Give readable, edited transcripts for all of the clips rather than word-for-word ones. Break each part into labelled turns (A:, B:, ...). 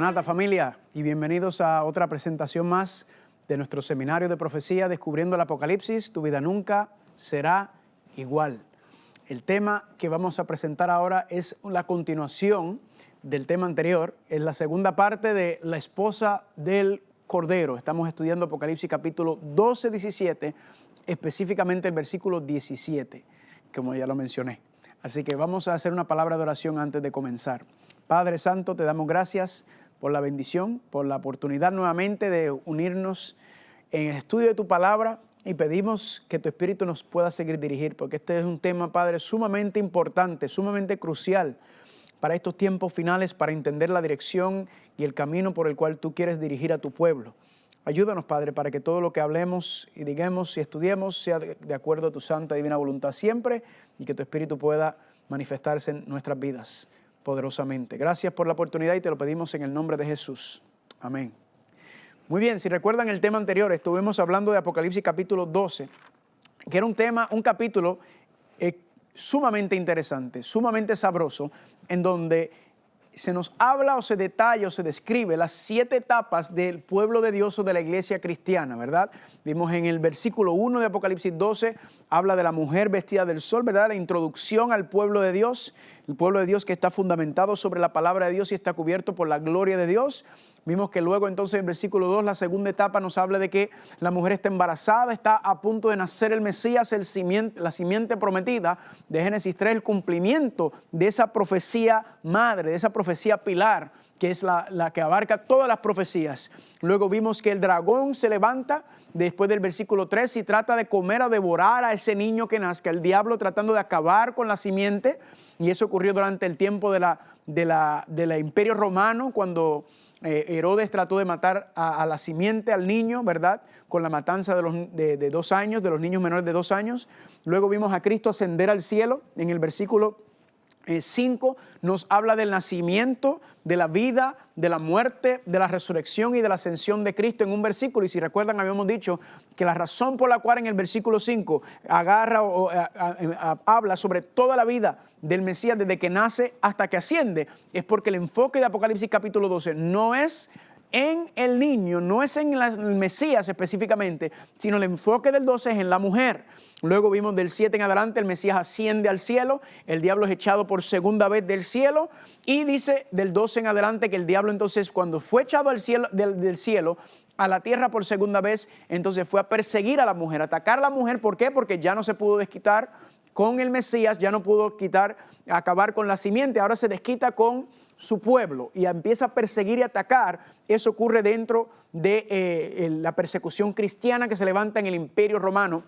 A: Maranata, familia, y bienvenidos a otra presentación más de nuestro seminario de profecía Descubriendo el Apocalipsis. Tu vida nunca será igual. El tema que vamos a presentar ahora es la continuación del tema anterior. Es la segunda parte de la esposa del Cordero. Estamos estudiando Apocalipsis capítulo 12, 17, específicamente el versículo 17, como ya lo mencioné. Así que vamos a hacer una palabra de oración antes de comenzar. Padre Santo, te damos gracias por la bendición, por la oportunidad nuevamente de unirnos en el estudio de tu palabra y pedimos que tu Espíritu nos pueda seguir dirigir, porque este es un tema, Padre, sumamente importante, sumamente crucial para estos tiempos finales, para entender la dirección y el camino por el cual tú quieres dirigir a tu pueblo. Ayúdanos, Padre, para que todo lo que hablemos y digamos y estudiemos sea de acuerdo a tu santa y divina voluntad siempre y que tu Espíritu pueda manifestarse en nuestras vidas poderosamente. Gracias por la oportunidad y te lo pedimos en el nombre de Jesús. Amén. Muy bien, si recuerdan el tema anterior, estuvimos hablando de Apocalipsis capítulo 12, que era un capítulo sumamente interesante, sumamente sabroso, en donde se nos habla o se detalla o se describe las 7 etapas del pueblo de Dios o de la iglesia cristiana, ¿verdad? Vimos en el versículo 1 de Apocalipsis 12, habla de la mujer vestida del sol, ¿verdad? La introducción al pueblo de Dios, el pueblo de Dios que está fundamentado sobre la palabra de Dios y está cubierto por la gloria de Dios. Vimos que luego entonces en el versículo 2, la segunda etapa nos habla de que la mujer está embarazada, está a punto de nacer el Mesías, la simiente prometida de Génesis 3, el cumplimiento de esa profecía madre, de esa profecía pilar, que es la que abarca todas las profecías. Luego vimos que el dragón se levanta después del versículo 3 y trata de comer o devorar a ese niño que nazca, el diablo tratando de acabar con la simiente, y eso ocurrió durante el tiempo del Imperio Romano, cuando Herodes trató de matar a la simiente, al niño, ¿verdad? Con la matanza de 2 años, de los niños menores de 2 años. Luego vimos a Cristo ascender al cielo. En el versículo 5 nos habla del nacimiento, de la vida, de la muerte, de la resurrección y de la ascensión de Cristo en un versículo. Y si recuerdan, habíamos dicho que la razón por la cual en el versículo 5 habla sobre toda la vida del Mesías desde que nace hasta que asciende, es porque el enfoque de Apocalipsis capítulo 12 no es en el niño, no es en el Mesías específicamente, sino el enfoque del 12 es en la mujer. Luego vimos del 7 en adelante, el Mesías asciende al cielo, el diablo es echado por segunda vez del cielo, y dice del 12 en adelante que el diablo entonces cuando fue echado al cielo, del cielo a la tierra por segunda vez, entonces fue a perseguir a la mujer, a atacar a la mujer. ¿Por qué? Porque ya no se pudo desquitar con el Mesías, ya no pudo acabar con la simiente, ahora se desquita con su pueblo y empieza a perseguir y atacar. Eso ocurre dentro de la persecución cristiana que se levanta en el Imperio Romano,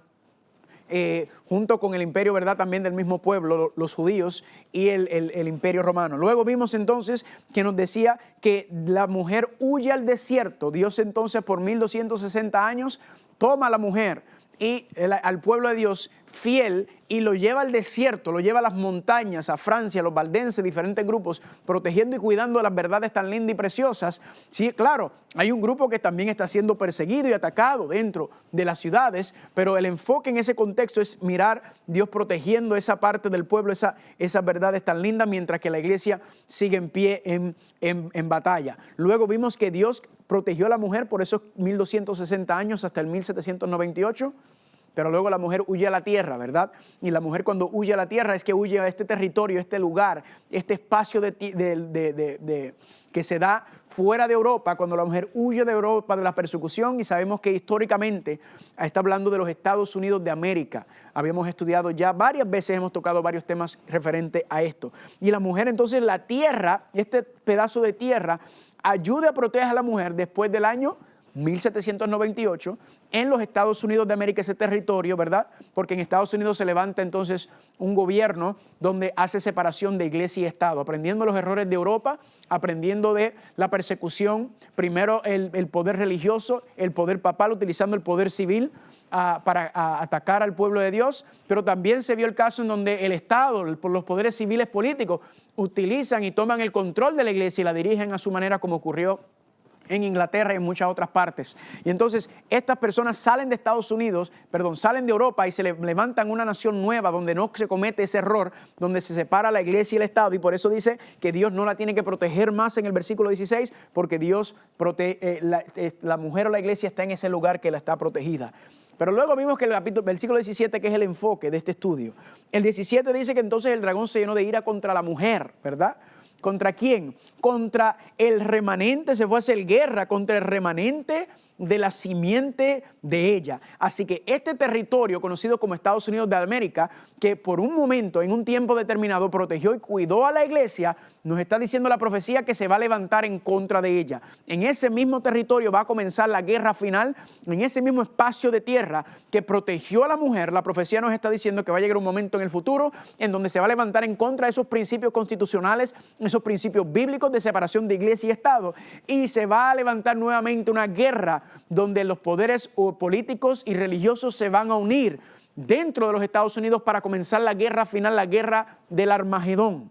A: junto con el imperio, ¿verdad?, también del mismo pueblo, los judíos y el Imperio Romano. Luego vimos entonces que nos decía que la mujer huye al desierto. Dios entonces por 1260 años toma a la mujer y al pueblo de Dios fiel y lo lleva al desierto, lo lleva a las montañas, a Francia, a los valdenses, diferentes grupos, protegiendo y cuidando las verdades tan lindas y preciosas. Sí, claro, hay un grupo que también está siendo perseguido y atacado dentro de las ciudades, pero el enfoque en ese contexto es mirar Dios protegiendo esa parte del pueblo, esas verdades tan lindas, mientras que la iglesia sigue en pie en batalla. Luego vimos que Dios protegió a la mujer por esos 1260 años hasta el 1798, pero luego la mujer huye a la tierra, ¿verdad? Y la mujer cuando huye a la tierra es que huye a este territorio, este lugar, este espacio que se da fuera de Europa, cuando la mujer huye de Europa de la persecución, y sabemos que históricamente está hablando de los Estados Unidos de América. Habíamos estudiado ya varias veces, hemos tocado varios temas referentes a esto. Y la mujer entonces, la tierra, este pedazo de tierra, ayuda a proteger a la mujer después del año 1798 en los Estados Unidos de América, ese territorio, ¿verdad? Porque en Estados Unidos se levanta entonces un gobierno donde hace separación de iglesia y Estado, aprendiendo los errores de Europa, aprendiendo de la persecución, primero el poder religioso, el poder papal, utilizando el poder civil para atacar al pueblo de Dios, pero también se vio el caso en donde el Estado, los poderes civiles políticos, utilizan y toman el control de la iglesia y la dirigen a su manera, como ocurrió en Inglaterra y en muchas otras partes. Y entonces estas personas salen de Estados Unidos, salen de Europa y se levantan una nación nueva donde no se comete ese error, donde se separa la iglesia y el Estado. Y por eso dice que Dios no la tiene que proteger más en el versículo 16, porque Dios protege, la mujer o la iglesia está en ese lugar que la está protegida. Pero luego vimos que el versículo 17, que es el enfoque de este estudio, el 17 dice que entonces el dragón se llenó de ira contra la mujer, ¿verdad? ¿Contra quién? Contra el remanente, se fue a hacer guerra contra el remanente de la simiente de ella. Así que este territorio conocido como Estados Unidos de América, que por un momento, en un tiempo determinado, protegió y cuidó a la iglesia, nos está diciendo la profecía que se va a levantar en contra de ella. En ese mismo territorio va a comenzar la guerra final, en ese mismo espacio de tierra que protegió a la mujer. La profecía nos está diciendo que va a llegar un momento en el futuro en donde se va a levantar en contra de esos principios constitucionales, esos principios bíblicos de separación de iglesia y Estado, y se va a levantar nuevamente una guerra donde los poderes políticos y religiosos se van a unir dentro de los Estados Unidos para comenzar la guerra final, la guerra del Armagedón.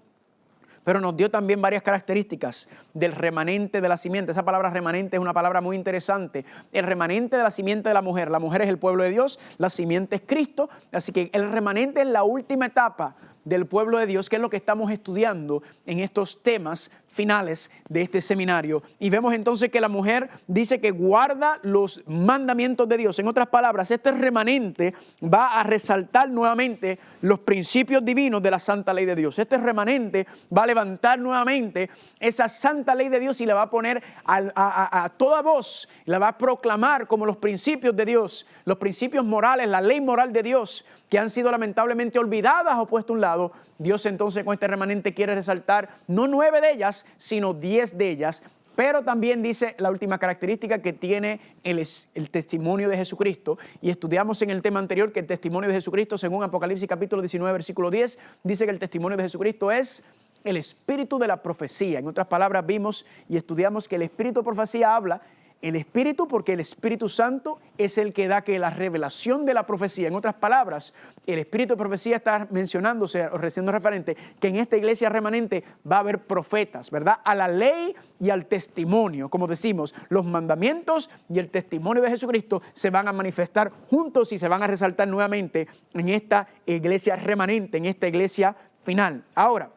A: Pero nos dio también varias características del remanente de la simiente. Esa palabra remanente es una palabra muy interesante. El remanente de la simiente de la mujer. La mujer es el pueblo de Dios, la simiente es Cristo. Así que el remanente es la última etapa del pueblo de Dios, que es lo que estamos estudiando en estos temas finales de este seminario. Y vemos entonces que la mujer dice que guarda los mandamientos de Dios. En otras palabras, este remanente va a resaltar nuevamente los principios divinos de la santa ley de Dios. Este remanente va a levantar nuevamente esa santa ley de Dios y la va a poner a toda voz, la va a proclamar como los principios de Dios, los principios morales, la ley moral de Dios, que han sido lamentablemente olvidadas o puestas a un lado. Dios entonces con este remanente quiere resaltar no 9 de ellas, sino 10 de ellas. Pero también dice la última característica que tiene el testimonio de Jesucristo. Y estudiamos en el tema anterior que el testimonio de Jesucristo, según Apocalipsis capítulo 19, versículo 10, dice que el testimonio de Jesucristo es el espíritu de la profecía. En otras palabras, vimos y estudiamos que el espíritu de profecía habla. El Espíritu, porque el Espíritu Santo es el que da que la revelación de la profecía. En otras palabras, el Espíritu de profecía está mencionándose, o siendo referente, que en esta iglesia remanente va a haber profetas, ¿verdad? A la ley y al testimonio. Como decimos, los mandamientos y el testimonio de Jesucristo se van a manifestar juntos y se van a resaltar nuevamente en esta iglesia remanente, en esta iglesia final. Ahora,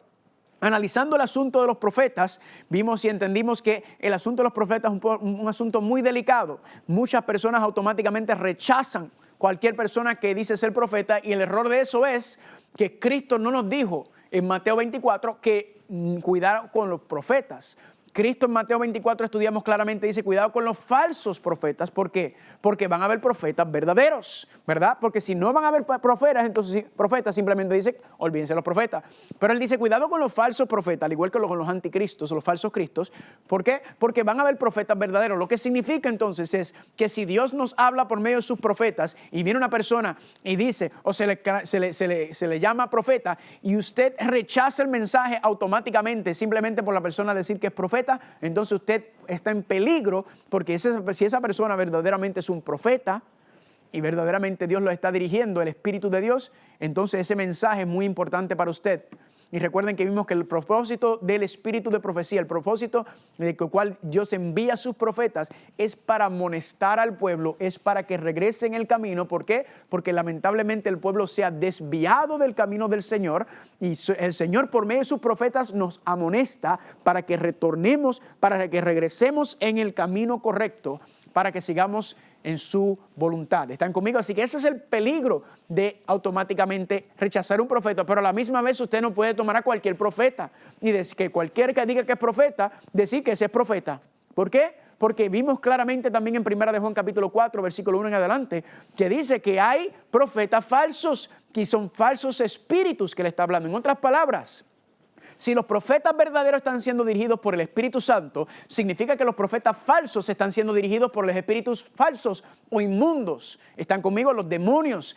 A: analizando el asunto de los profetas, vimos y entendimos que el asunto de los profetas es un asunto muy delicado. Muchas personas automáticamente rechazan cualquier persona que dice ser profeta, y el error de eso es que Cristo no nos dijo en Mateo 24 que cuidar con los profetas. Cristo en Mateo 24 estudiamos claramente, dice cuidado con los falsos profetas. ¿Por qué? Porque van a haber profetas verdaderos, ¿verdad? Porque si no van a haber profetas, entonces profetas simplemente dice olvídense los profetas. Pero él dice cuidado con los falsos profetas, al igual que con los anticristos o los falsos cristos. ¿Por qué? Porque van a haber profetas verdaderos. Lo que significa entonces es que si Dios nos habla por medio de sus profetas y viene una persona y dice o se le llama profeta y usted rechaza el mensaje automáticamente simplemente por la persona decir que es profeta, entonces usted está en peligro, porque si esa persona verdaderamente es un profeta y verdaderamente Dios lo está dirigiendo, el Espíritu de Dios, entonces ese mensaje es muy importante para usted. Y recuerden que vimos que el propósito del espíritu de profecía, el propósito de cual Dios envía a sus profetas es para amonestar al pueblo, es para que regrese en el camino. ¿Por qué? Porque lamentablemente el pueblo se ha desviado del camino del Señor y el Señor por medio de sus profetas nos amonesta para que retornemos, para que regresemos en el camino correcto, para que sigamos en su voluntad. ¿Están conmigo? Así que ese es el peligro de automáticamente rechazar un profeta, pero a la misma vez usted no puede tomar a cualquier profeta y decir que cualquier que diga que es profeta, decir que ese es profeta. ¿Por qué? Porque vimos claramente también en 1 de Juan capítulo 4, versículo 1 en adelante, que dice que hay profetas falsos, que son falsos espíritus que le está hablando. En otras palabras, si los profetas verdaderos están siendo dirigidos por el Espíritu Santo, significa que los profetas falsos están siendo dirigidos por los espíritus falsos o inmundos. Están conmigo los demonios,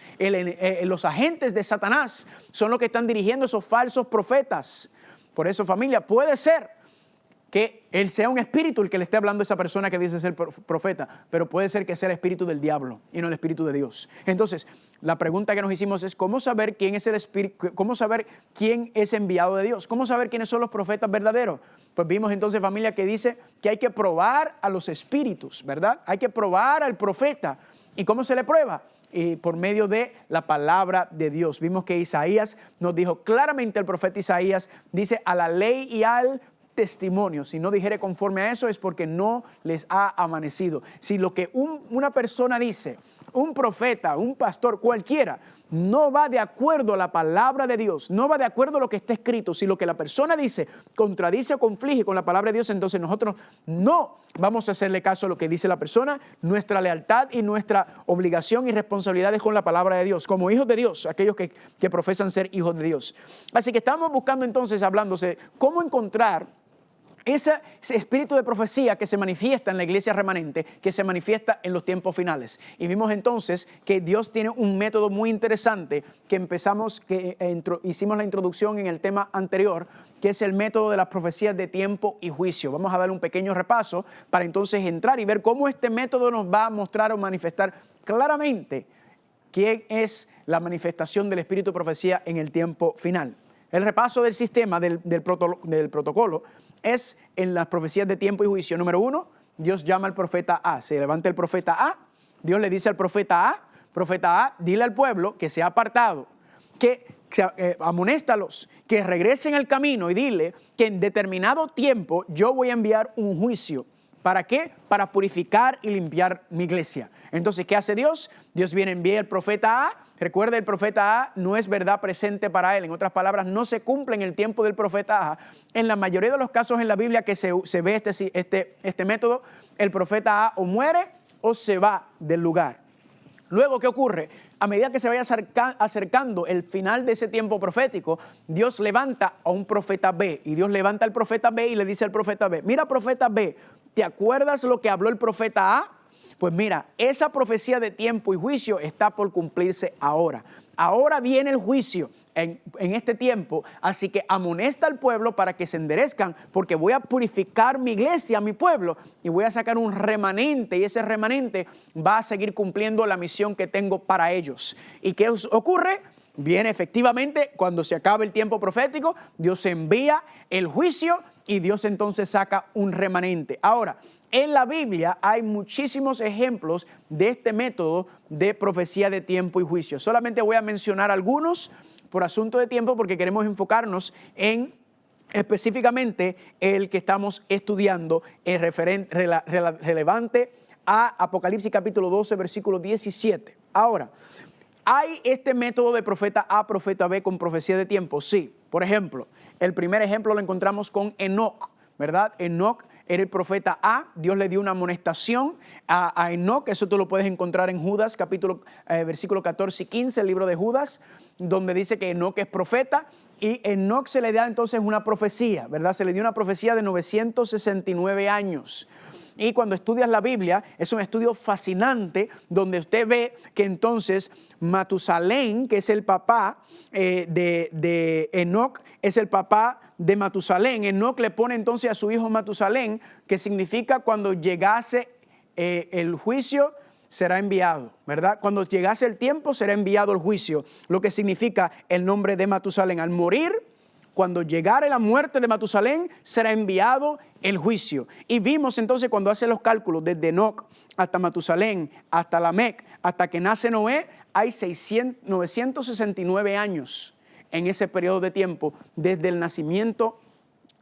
A: los agentes de Satanás son los que están dirigiendo esos falsos profetas. Por eso, familia, puede ser que él sea un espíritu el que le esté hablando a esa persona que dice ser profeta, pero puede ser que sea el espíritu del diablo y no el espíritu de Dios. Entonces, la pregunta que nos hicimos es ¿cómo saber quién es el espíritu, cómo saber quién es enviado de Dios? ¿Cómo saber quiénes son los profetas verdaderos? Pues vimos entonces, familia, que dice que hay que probar a los espíritus, ¿verdad? Hay que probar al profeta. ¿Y cómo se le prueba? Por medio de la palabra de Dios. Vimos que Isaías nos dijo claramente, el profeta Isaías dice a la ley y al testimonio. Si no dijere conforme a eso es porque no les ha amanecido. Si lo que una persona dice, un profeta, un pastor, cualquiera, no va de acuerdo a la palabra de Dios, no va de acuerdo a lo que está escrito, si lo que la persona dice contradice o conflige con la palabra de Dios, entonces nosotros no vamos a hacerle caso a lo que dice la persona. Nuestra lealtad y nuestra obligación y responsabilidad es con la palabra de Dios, como hijos de Dios, aquellos que profesan ser hijos de Dios. Así que estamos buscando entonces, hablándose, cómo encontrar ese espíritu de profecía que se manifiesta en la iglesia remanente, que se manifiesta en los tiempos finales. Y vimos entonces que Dios tiene un método muy interesante que hicimos la introducción en el tema anterior, que es el método de las profecías de tiempo y juicio. Vamos a dar un pequeño repaso para entonces entrar y ver cómo este método nos va a mostrar o manifestar claramente quién es la manifestación del espíritu de profecía en el tiempo final. El repaso del sistema, del protocolo, es en las profecías de tiempo y juicio. Número 1, Dios llama al profeta A. Se levanta el profeta A, Dios le dice al profeta A, dile al pueblo que se ha apartado, que amonéstalos, que regresen al camino y dile que en determinado tiempo yo voy a enviar un juicio. ¿Para qué? Para purificar y limpiar mi iglesia. Entonces, ¿qué hace Dios? Dios viene, envía al profeta A. Recuerda, el profeta A no es verdad presente para él. En otras palabras, no se cumple en el tiempo del profeta A. En la mayoría de los casos en la Biblia que se ve este método, el profeta A o muere o se va del lugar. Luego, ¿qué ocurre? A medida que se vaya acercando el final de ese tiempo profético, Dios levanta a un profeta B. Y Dios levanta al profeta B y le dice al profeta B, mira, profeta B, ¿te acuerdas lo que habló el profeta A? Pues mira, esa profecía de tiempo y juicio está por cumplirse ahora. Ahora viene el juicio en este tiempo, así que amonesta al pueblo para que se enderezcan, porque voy a purificar mi iglesia, mi pueblo, y voy a sacar un remanente, y ese remanente va a seguir cumpliendo la misión que tengo para ellos. ¿Y qué ocurre? Viene efectivamente, cuando se acaba el tiempo profético, Dios envía el juicio y Dios entonces saca un remanente. Ahora, en la Biblia hay muchísimos ejemplos de este método de profecía de tiempo y juicio. Solamente voy a mencionar algunos por asunto de tiempo, porque queremos enfocarnos en específicamente el que estamos estudiando, relevante a Apocalipsis capítulo 12, versículo 17. Ahora, ¿hay este método de profeta A, profeta B con profecía de tiempo? Sí. Por ejemplo, el primer ejemplo lo encontramos con Enoc, ¿verdad? Enoc era el profeta A. Dios le dio una amonestación a Enoc. Eso tú lo puedes encontrar en Judas, versículo 14 y 15, el libro de Judas, donde dice que Enoc es profeta. Y Enoc se le da entonces una profecía, ¿verdad? Se le dio una profecía de 969 años. Y cuando estudias la Biblia, es un estudio fascinante donde usted ve que entonces Matusalén, que es el papá de Enoc, es el papá de Matusalén. Enoc le pone entonces a su hijo Matusalén, que significa cuando llegase el juicio será enviado, ¿verdad? Cuando llegase el tiempo será enviado el juicio, lo que significa el nombre de Matusalén. Al morir, cuando llegare la muerte de Matusalén, será enviado el juicio. Y vimos entonces cuando hace los cálculos, desde Enoc hasta Matusalén, hasta Lamec, hasta que nace Noé, hay 969 años en ese periodo de tiempo, desde el nacimiento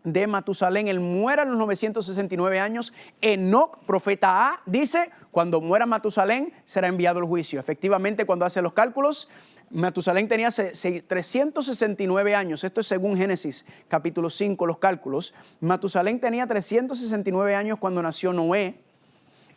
A: de Matusalén. Él muere a los 969 años. Enoc, profeta A, dice, cuando muera Matusalén, será enviado el juicio. Efectivamente, cuando hace los cálculos, Matusalén tenía 369 años. Esto es según Génesis, capítulo 5, los cálculos. Matusalén tenía 369 años cuando nació Noé.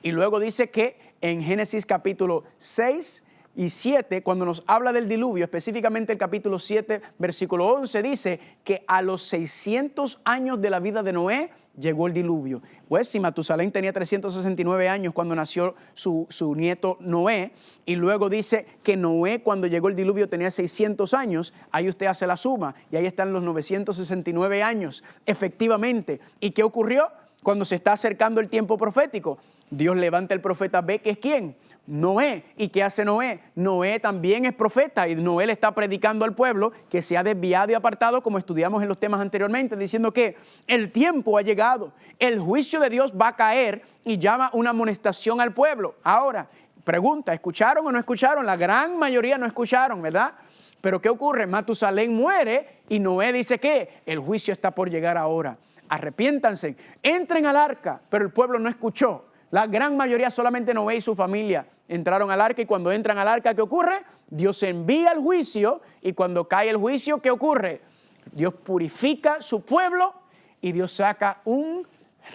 A: Y luego dice que en Génesis capítulo 6, y 7, cuando nos habla del diluvio, específicamente el capítulo 7, versículo 11, dice que a los 600 años de la vida de Noé llegó el diluvio. Pues si Matusalén tenía 369 años cuando nació su nieto Noé, y luego dice que Noé cuando llegó el diluvio tenía 600 años, ahí usted hace la suma y ahí están los 969 años, efectivamente. ¿Y qué ocurrió? Cuando se está acercando el tiempo profético, Dios levanta el profeta B, que es ¿quién? Noé. ¿Y qué hace Noé? Noé también es profeta y Noé le está predicando al pueblo que se ha desviado y apartado, como estudiamos en los temas anteriormente, diciendo que el tiempo ha llegado, el juicio de Dios va a caer y llama una amonestación al pueblo. Ahora, pregunta, ¿escucharon o no escucharon? La gran mayoría no escucharon, ¿verdad? Pero ¿qué ocurre? Matusalén muere y Noé dice que el juicio está por llegar ahora. Arrepiéntanse, entren al arca, pero el pueblo no escuchó. La gran mayoría, solamente Noé y su familia, entraron al arca, y cuando entran al arca, ¿qué ocurre? Dios envía el juicio, y cuando cae el juicio, ¿qué ocurre? Dios purifica su pueblo y Dios saca un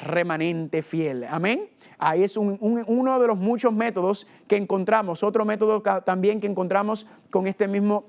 A: remanente fiel. Amén. Ahí es uno de los muchos métodos que encontramos. Otro método también que encontramos con este mismo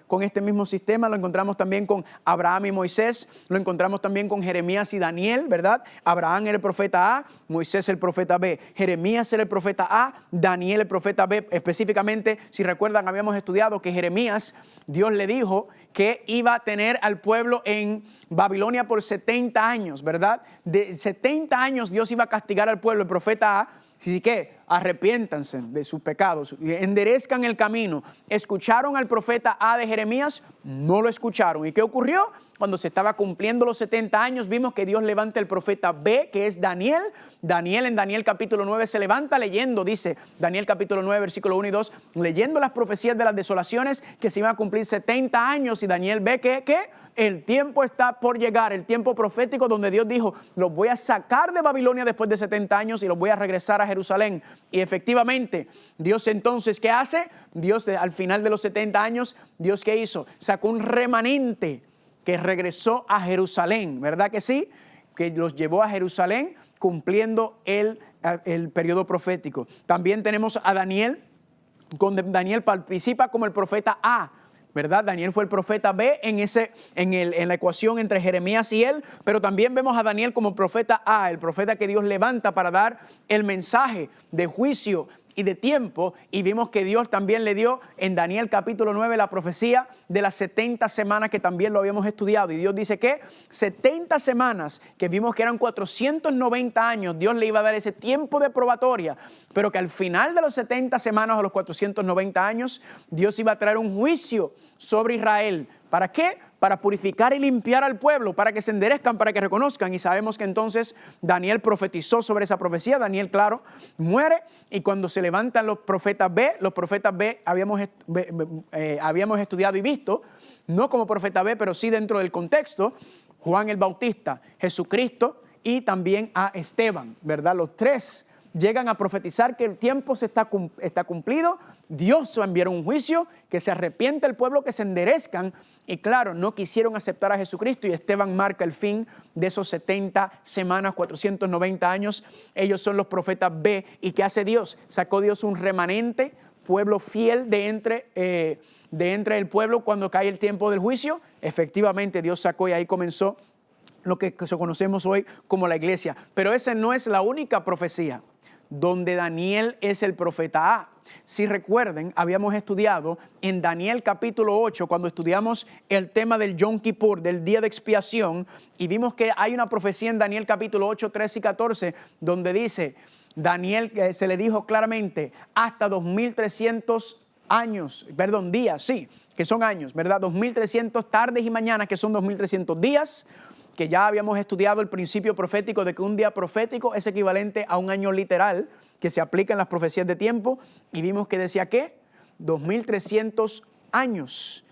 A: con este mismo sistema, lo encontramos también con Abraham y Moisés, lo encontramos también con Jeremías y Daniel, ¿verdad? Abraham era el profeta A, Moisés el profeta B, Jeremías era el profeta A, Daniel el profeta B. Específicamente, si recuerdan, habíamos estudiado que Jeremías, Dios le dijo que iba a tener al pueblo en Babilonia por 70 años, ¿verdad? De 70 años Dios iba a castigar al pueblo, el profeta A. Así que arrepiéntanse de sus pecados, enderezcan el camino. ¿Escucharon al profeta A de Jeremías? No lo escucharon. ¿Y qué ocurrió? Cuando se estaba cumpliendo los 70 años, vimos que Dios levanta el profeta B, que es Daniel. Daniel en Daniel capítulo 9 se levanta leyendo, dice Daniel capítulo 9, versículo 1 y 2, leyendo las profecías de las desolaciones que se iban a cumplir 70 años. Y Daniel ve que el tiempo está por llegar, el tiempo profético donde Dios dijo, los voy a sacar de Babilonia después de 70 años y los voy a regresar a Jerusalén. Y efectivamente, Dios entonces, ¿qué hace? Dios al final de los 70 años, ¿Dios qué hizo? Sacó un remanente que regresó a Jerusalén, ¿verdad que sí? Que los llevó a Jerusalén cumpliendo el periodo profético. También tenemos a Daniel, donde Daniel participa como el profeta A, ¿verdad? Daniel fue el profeta B en la ecuación entre Jeremías y él, pero también vemos a Daniel como profeta A, el profeta que Dios levanta para dar el mensaje de juicio y de tiempo, y vimos que Dios también le dio en Daniel capítulo 9 la profecía de las 70 semanas, que también lo habíamos estudiado, y Dios dice que 70 semanas, que vimos que eran 490 años, Dios le iba a dar ese tiempo de probatoria, pero que al final de los 70 semanas o los 490 años, Dios iba a traer un juicio sobre Israel. ¿Para qué? Para purificar y limpiar al pueblo, para que se enderezcan, para que reconozcan. Y sabemos que entonces Daniel profetizó sobre esa profecía. Daniel, claro, muere, y cuando se levantan los profetas B habíamos estudiado y visto, no como profeta B, pero sí dentro del contexto, Juan el Bautista, Jesucristo y también a Esteban, ¿verdad? Los tres llegan a profetizar que el tiempo está cumplido, Dios va a enviar un juicio, que se arrepiente el pueblo, que se enderezcan, y claro, no quisieron aceptar a Jesucristo, y Esteban marca el fin de esos 70 semanas, 490 años. Ellos son los profetas B. ¿Y qué hace Dios? Sacó Dios un remanente, pueblo fiel de entre el pueblo cuando cae el tiempo del juicio. Efectivamente, Dios sacó, y ahí comenzó lo que conocemos hoy como la iglesia. Pero esa no es la única profecía donde Daniel es el profeta A. Si recuerden, habíamos estudiado en Daniel capítulo 8, cuando estudiamos el tema del Yom Kippur, del día de expiación, y vimos que hay una profecía en Daniel capítulo 8, 13 y 14, donde dice, Daniel, se le dijo claramente, hasta 2300 días, sí, que son años, ¿verdad? 2300 tardes y mañanas, que son 2300 días, que ya habíamos estudiado el principio profético de que un día profético es equivalente a un año literal que se aplica en las profecías de tiempo, y vimos que decía que 2300 años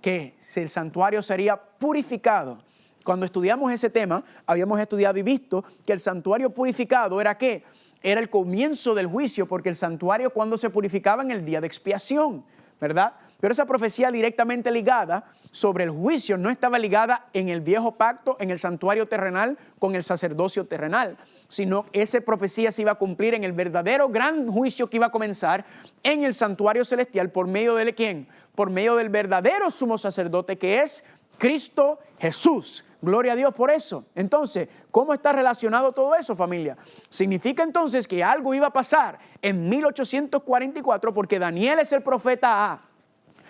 A: que el santuario sería purificado. Cuando estudiamos ese tema, habíamos estudiado y visto que el santuario purificado era ¿qué? Era el comienzo del juicio, porque el santuario cuando se purificaba en el día de expiación, ¿verdad? Pero esa profecía directamente ligada sobre el juicio no estaba ligada en el viejo pacto, en el santuario terrenal, con el sacerdocio terrenal, sino esa profecía se iba a cumplir en el verdadero gran juicio que iba a comenzar en el santuario celestial por medio de ¿quién? Por medio del verdadero sumo sacerdote que es Cristo Jesús. Gloria a Dios por eso. Entonces, ¿cómo está relacionado todo eso, familia? Significa entonces que algo iba a pasar en 1844 porque Daniel es el profeta A.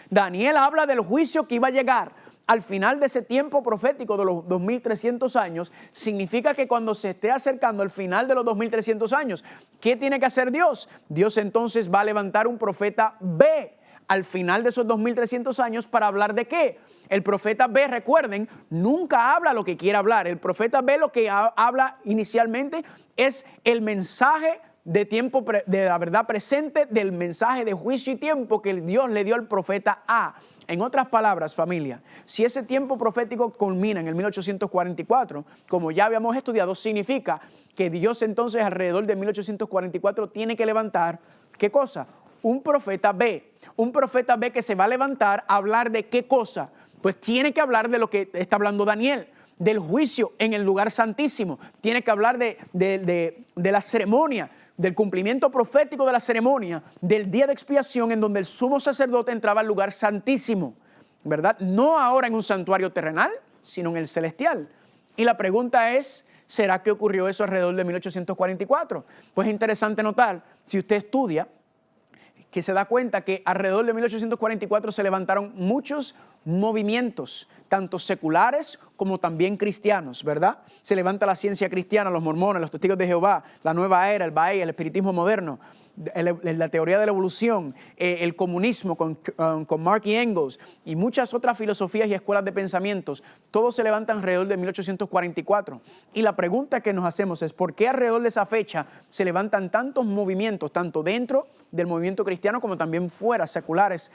A: Daniel habla del juicio que iba a llegar al final de ese tiempo profético de los 2300 años. Significa que cuando se esté acercando al final de los 2300 años, ¿qué tiene que hacer Dios? Dios entonces va a levantar un profeta B al final de esos 2300 años para hablar de ¿qué? El profeta B, recuerden, nunca habla lo que quiere hablar. El profeta B lo que habla inicialmente es el mensaje de tiempo, de la verdad presente, del mensaje de juicio y tiempo que Dios le dio al profeta A. En otras palabras, familia, si ese tiempo profético culmina en el 1844, como ya habíamos estudiado, significa que Dios entonces alrededor de 1844 tiene que levantar, ¿qué cosa? Un profeta B. Un profeta B que se va a levantar a hablar de ¿qué cosa? Pues tiene que hablar de lo que está hablando Daniel, del juicio en el lugar santísimo. Tiene que hablar de la ceremonia, del cumplimiento profético de la ceremonia, del día de expiación en donde el sumo sacerdote entraba al lugar santísimo, ¿verdad? No ahora en un santuario terrenal, sino en el celestial. Y la pregunta es, ¿será que ocurrió eso alrededor de 1844? Pues es interesante notar, si usted estudia, que se da cuenta que alrededor de 1844 se levantaron muchos movimientos, tanto seculares como también cristianos, ¿verdad? Se levanta la ciencia cristiana, los mormones, los testigos de Jehová, la nueva era, el Bahá'í, el espiritismo moderno, la teoría de la evolución, el comunismo con Marx y Engels y muchas otras filosofías y escuelas de pensamientos. Todos se levantan alrededor de 1844. Y la pregunta que nos hacemos es, ¿por qué alrededor de esa fecha se levantan tantos movimientos, tanto dentro del movimiento cristiano como también fuera, seculares?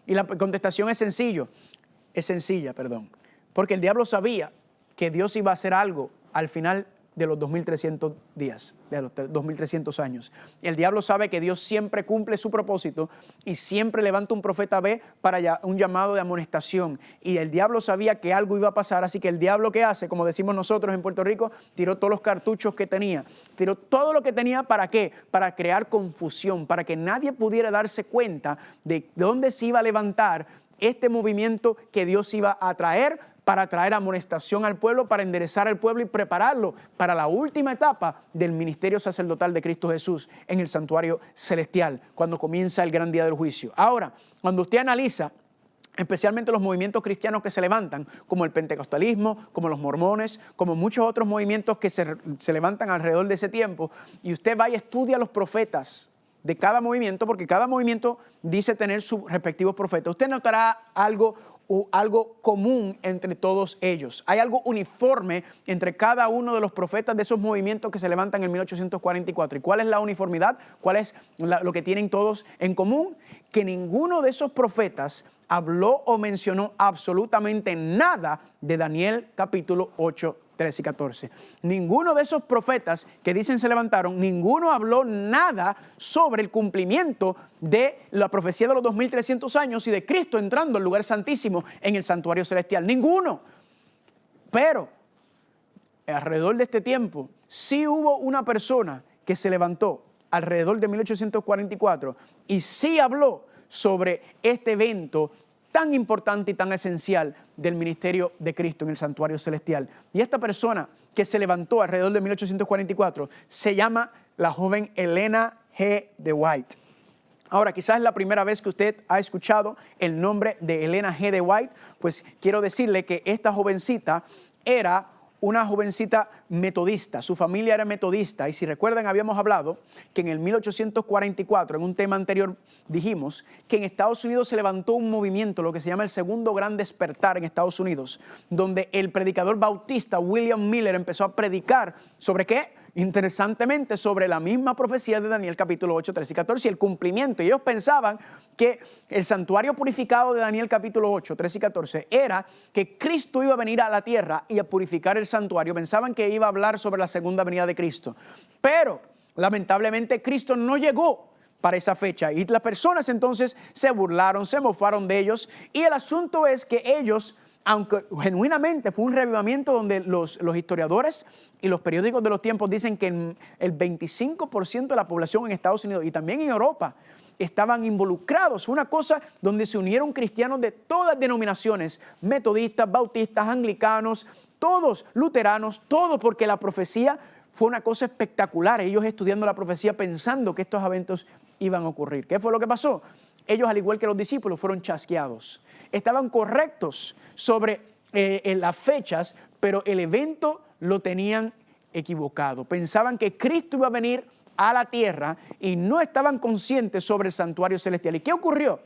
A: Y la contestación es sencilla, porque el diablo sabía que Dios iba a hacer algo al final de los 2300 días, de los 2300 años. El diablo sabe que Dios siempre cumple su propósito y siempre levanta un profeta B para un llamado de amonestación. Y el diablo sabía que algo iba a pasar, así que el diablo, ¿qué hace? Como decimos nosotros en Puerto Rico, tiró todos los cartuchos que tenía. Tiró todo lo que tenía, ¿para qué? Para crear confusión, para que nadie pudiera darse cuenta de dónde se iba a levantar este movimiento que Dios iba a traer para traer amonestación al pueblo, para enderezar al pueblo y prepararlo para la última etapa del ministerio sacerdotal de Cristo Jesús en el santuario celestial, cuando comienza el gran día del juicio. Ahora, cuando usted analiza especialmente los movimientos cristianos que se levantan, como el pentecostalismo, como los mormones, como muchos otros movimientos que se levantan alrededor de ese tiempo, y usted va y estudia a los profetas de cada movimiento, porque cada movimiento dice tener sus respectivos profetas, usted notará algo común entre todos ellos. Hay algo uniforme entre cada uno de los profetas de esos movimientos que se levantan en 1844. ¿Y cuál es la uniformidad? ¿Cuál es lo que tienen todos en común? Que ninguno de esos profetas habló o mencionó absolutamente nada de Daniel capítulo 8, 13 y 14. Ninguno de esos profetas que dicen se levantaron, ninguno habló nada sobre el cumplimiento de la profecía de los 2300 años y de Cristo entrando al lugar santísimo en el santuario celestial. Ninguno. Pero alrededor de este tiempo sí hubo una persona que se levantó alrededor de 1844 y sí habló sobre este evento tan importante y tan esencial del ministerio de Cristo en el santuario celestial. Y esta persona que se levantó alrededor de 1844 se llama la joven Elena G. de White. Ahora, quizás es la primera vez que usted ha escuchado el nombre de Elena G. de White, pues quiero decirle que esta jovencita era una jovencita metodista, su familia era metodista, y si recuerdan habíamos hablado que en el 1844, en un tema anterior dijimos que en Estados Unidos se levantó un movimiento, lo que se llama el segundo gran despertar en Estados Unidos, donde el predicador bautista William Miller empezó a predicar ¿sobre qué? Interesantemente, sobre la misma profecía de Daniel capítulo 8, 13 y 14 y el cumplimiento. Y ellos pensaban que el santuario purificado de Daniel capítulo 8, 13 y 14 era que Cristo iba a venir a la tierra y a purificar el santuario. Pensaban que iba a hablar sobre la segunda venida de Cristo. Pero, lamentablemente, Cristo no llegó para esa fecha. Y las personas entonces se burlaron, se mofaron de ellos. Y el asunto es que ellos, aunque genuinamente fue un revivamiento donde los historiadores y los periódicos de los tiempos dicen que el 25% de la población en Estados Unidos y también en Europa estaban involucrados. Fue una cosa donde se unieron cristianos de todas denominaciones, metodistas, bautistas, anglicanos, todos luteranos, todos, porque la profecía fue una cosa espectacular. Ellos estudiando la profecía pensando que estos eventos iban a ocurrir. ¿Qué fue lo que pasó? Ellos, al igual que los discípulos, fueron chasqueados. Estaban correctos sobre las fechas, pero el evento lo tenían equivocado. Pensaban que Cristo iba a venir a la tierra y no estaban conscientes sobre el santuario celestial. ¿Y qué ocurrió?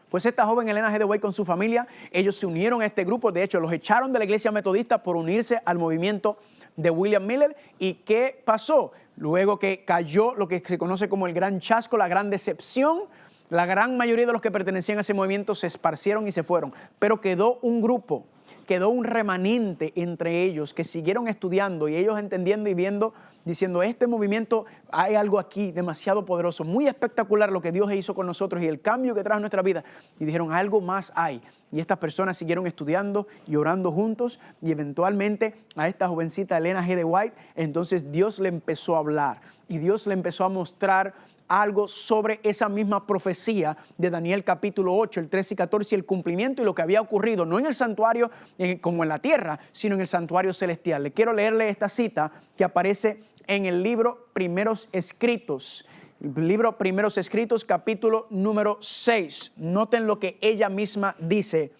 A: Pues esta joven Elena G. de White con su familia, ellos se unieron a este grupo. De hecho, los echaron de la iglesia metodista por unirse al movimiento de William Miller. ¿Y qué pasó? Luego que cayó lo que se conoce como el gran chasco, la gran decepción, la gran mayoría de los que pertenecían a ese movimiento se esparcieron y se fueron. Pero quedó un grupo, quedó un remanente entre ellos que siguieron estudiando y ellos entendiendo y viendo, diciendo, este movimiento, hay algo aquí demasiado poderoso, muy espectacular lo que Dios hizo con nosotros y el cambio que trajo en nuestra vida. Y dijeron, algo más hay. Y estas personas siguieron estudiando y orando juntos y eventualmente a esta jovencita Elena G. de White, entonces Dios le empezó a hablar y Dios le empezó a mostrar algo sobre esa misma profecía de Daniel capítulo 8, el 13 y 14, el cumplimiento y lo que había ocurrido, no en el santuario como en la tierra, sino en el santuario celestial. Le quiero leerle esta cita que aparece en el libro Primeros Escritos. El libro Primeros Escritos, capítulo número 6. Noten lo que ella misma dice.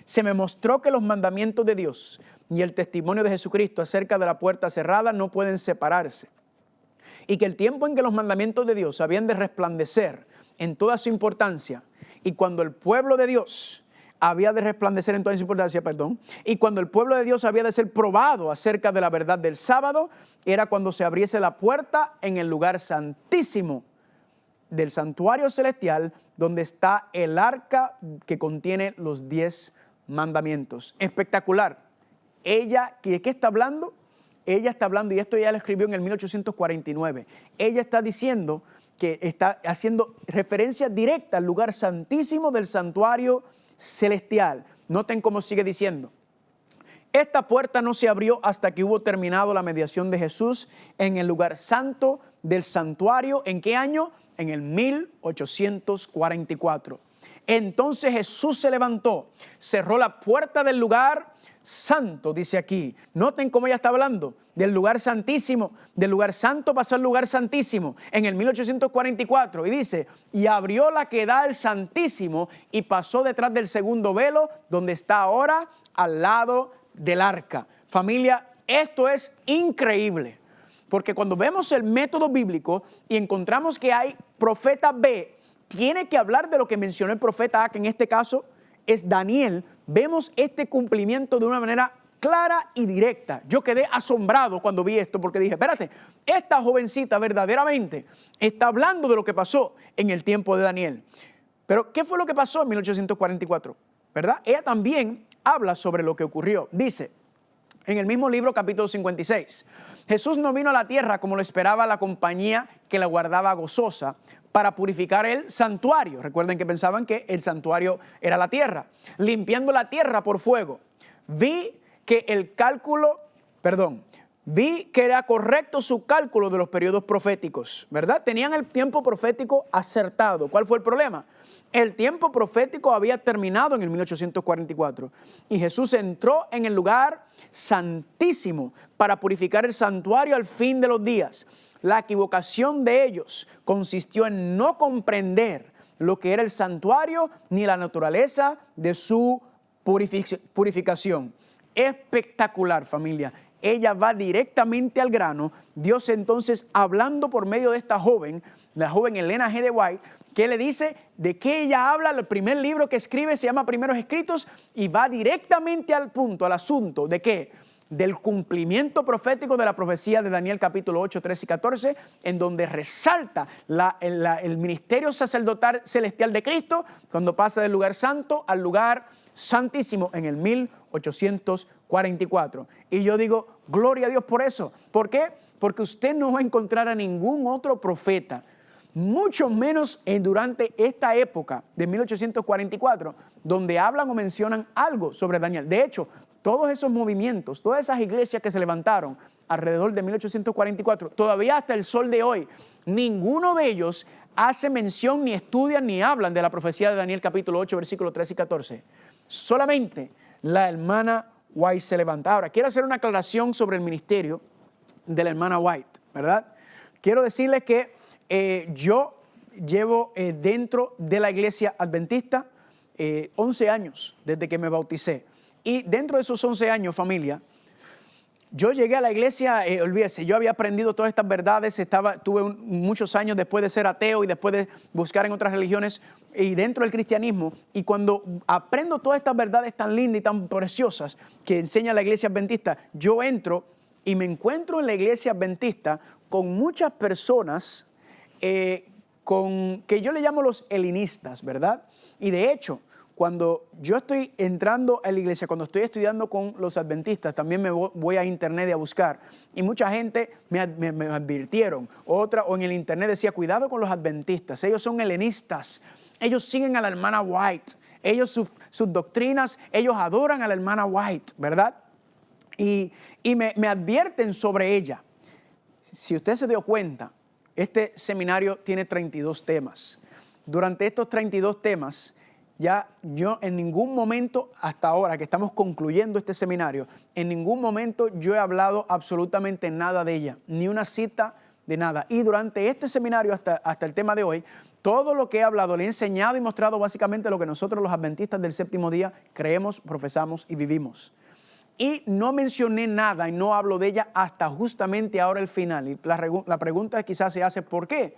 A: Se me mostró que los mandamientos de Dios y el testimonio de Jesucristo acerca de la puerta cerrada no pueden separarse. Y que el tiempo en que los mandamientos de Dios habían de resplandecer en toda su importancia, y cuando el pueblo de Dios había de resplandecer en toda su importancia, y cuando el pueblo de Dios había de ser probado acerca de la verdad del sábado, era cuando se abriese la puerta en el lugar santísimo del santuario celestial, donde está el arca que contiene los 10 mandamientos. Espectacular. Ella, ¿de qué está hablando? Ella está hablando, y esto ya lo escribió en el 1849, ella está diciendo que está haciendo referencia directa al lugar santísimo del santuario celestial. Noten cómo sigue diciendo. Esta puerta no se abrió hasta que hubo terminado la mediación de Jesús en el lugar santo del santuario. ¿En qué año? En el 1844. Entonces Jesús se levantó, cerró la puerta del lugar santo, dice aquí. Noten cómo ella está hablando del lugar santísimo, del lugar santo pasó al lugar santísimo en el 1844 y dice, y abrió la que da al santísimo y pasó detrás del segundo velo donde está ahora al lado del arca. Familia, esto es increíble, porque cuando vemos el método bíblico y encontramos que hay profeta B, tiene que hablar de lo que mencionó el profeta A, que en este caso es Daniel. Vemos este cumplimiento de una manera clara y directa. Yo quedé asombrado cuando vi esto porque dije, espérate, esta jovencita verdaderamente está hablando de lo que pasó en el tiempo de Daniel. Pero, ¿qué fue lo que pasó en 1844? ¿Verdad? Ella también habla sobre lo que ocurrió. Dice, en el mismo libro, capítulo 56, Jesús no vino a la tierra como lo esperaba la compañía que la guardaba gozosa, para purificar el santuario. Recuerden que pensaban que el santuario era la tierra. Limpiando la tierra por fuego. Vi que era correcto su cálculo de los periodos proféticos, ¿verdad? Tenían el tiempo profético acertado. ¿Cuál fue el problema? El tiempo profético había terminado en el 1844 y Jesús entró en el lugar santísimo para purificar el santuario al fin de los días. La equivocación de ellos consistió en no comprender lo que era el santuario ni la naturaleza de su purificación. Espectacular, familia. Ella va directamente al grano. Dios entonces, hablando por medio de esta joven, la joven Elena G. de White, que le dice de qué ella habla. El primer libro que escribe se llama Primeros Escritos y va directamente al punto, al asunto de qué, del cumplimiento profético de la profecía de Daniel capítulo 8, 13 y 14, en donde resalta el ministerio sacerdotal celestial de Cristo cuando pasa del lugar santo al lugar santísimo en el 1844. Y yo digo, gloria a Dios por eso. ¿Por qué? Porque usted no va a encontrar a ningún otro profeta mucho menos durante esta época de 1844, donde hablan o mencionan algo sobre Daniel. De hecho, todos esos movimientos, todas esas iglesias que se levantaron alrededor de 1844, todavía hasta el sol de hoy, ninguno de ellos hace mención, ni estudian, ni hablan de la profecía de Daniel capítulo 8, versículos 13 y 14. Solamente la hermana White se levanta. Ahora, quiero hacer una aclaración sobre el ministerio de la hermana White, ¿verdad? Quiero decirles que yo llevo dentro de la iglesia adventista 11 años desde que me bauticé. Y dentro de esos 11 años, familia, yo llegué a la iglesia, olvídese, yo había aprendido todas estas verdades, tuve muchos años después de ser ateo y después de buscar en otras religiones y dentro del cristianismo. Y cuando aprendo todas estas verdades tan lindas y tan preciosas que enseña la iglesia adventista, yo entro y me encuentro en la iglesia adventista con muchas personas que yo le llamo los helenistas, ¿verdad? Y de hecho, cuando yo estoy entrando a la iglesia, cuando estoy estudiando con los adventistas, también me voy a internet a buscar. Y mucha gente me advirtieron. O en el internet decía, cuidado con los adventistas. Ellos son helenistas. Ellos siguen a la hermana White. Ellos, sus doctrinas, ellos adoran a la hermana White, ¿verdad? Y me advierten sobre ella. Si usted se dio cuenta, este seminario tiene 32 temas. Durante estos 32 temas, ya yo en ningún momento, hasta ahora que estamos concluyendo este seminario, en ningún momento yo he hablado absolutamente nada de ella, ni una cita de nada. Y durante este seminario, hasta el tema de hoy, todo lo que he hablado, le he enseñado y mostrado básicamente lo que nosotros los adventistas del séptimo día creemos, profesamos y vivimos. Y no mencioné nada y no hablo de ella hasta justamente ahora el final. Y la pregunta quizás se hace, ¿por qué?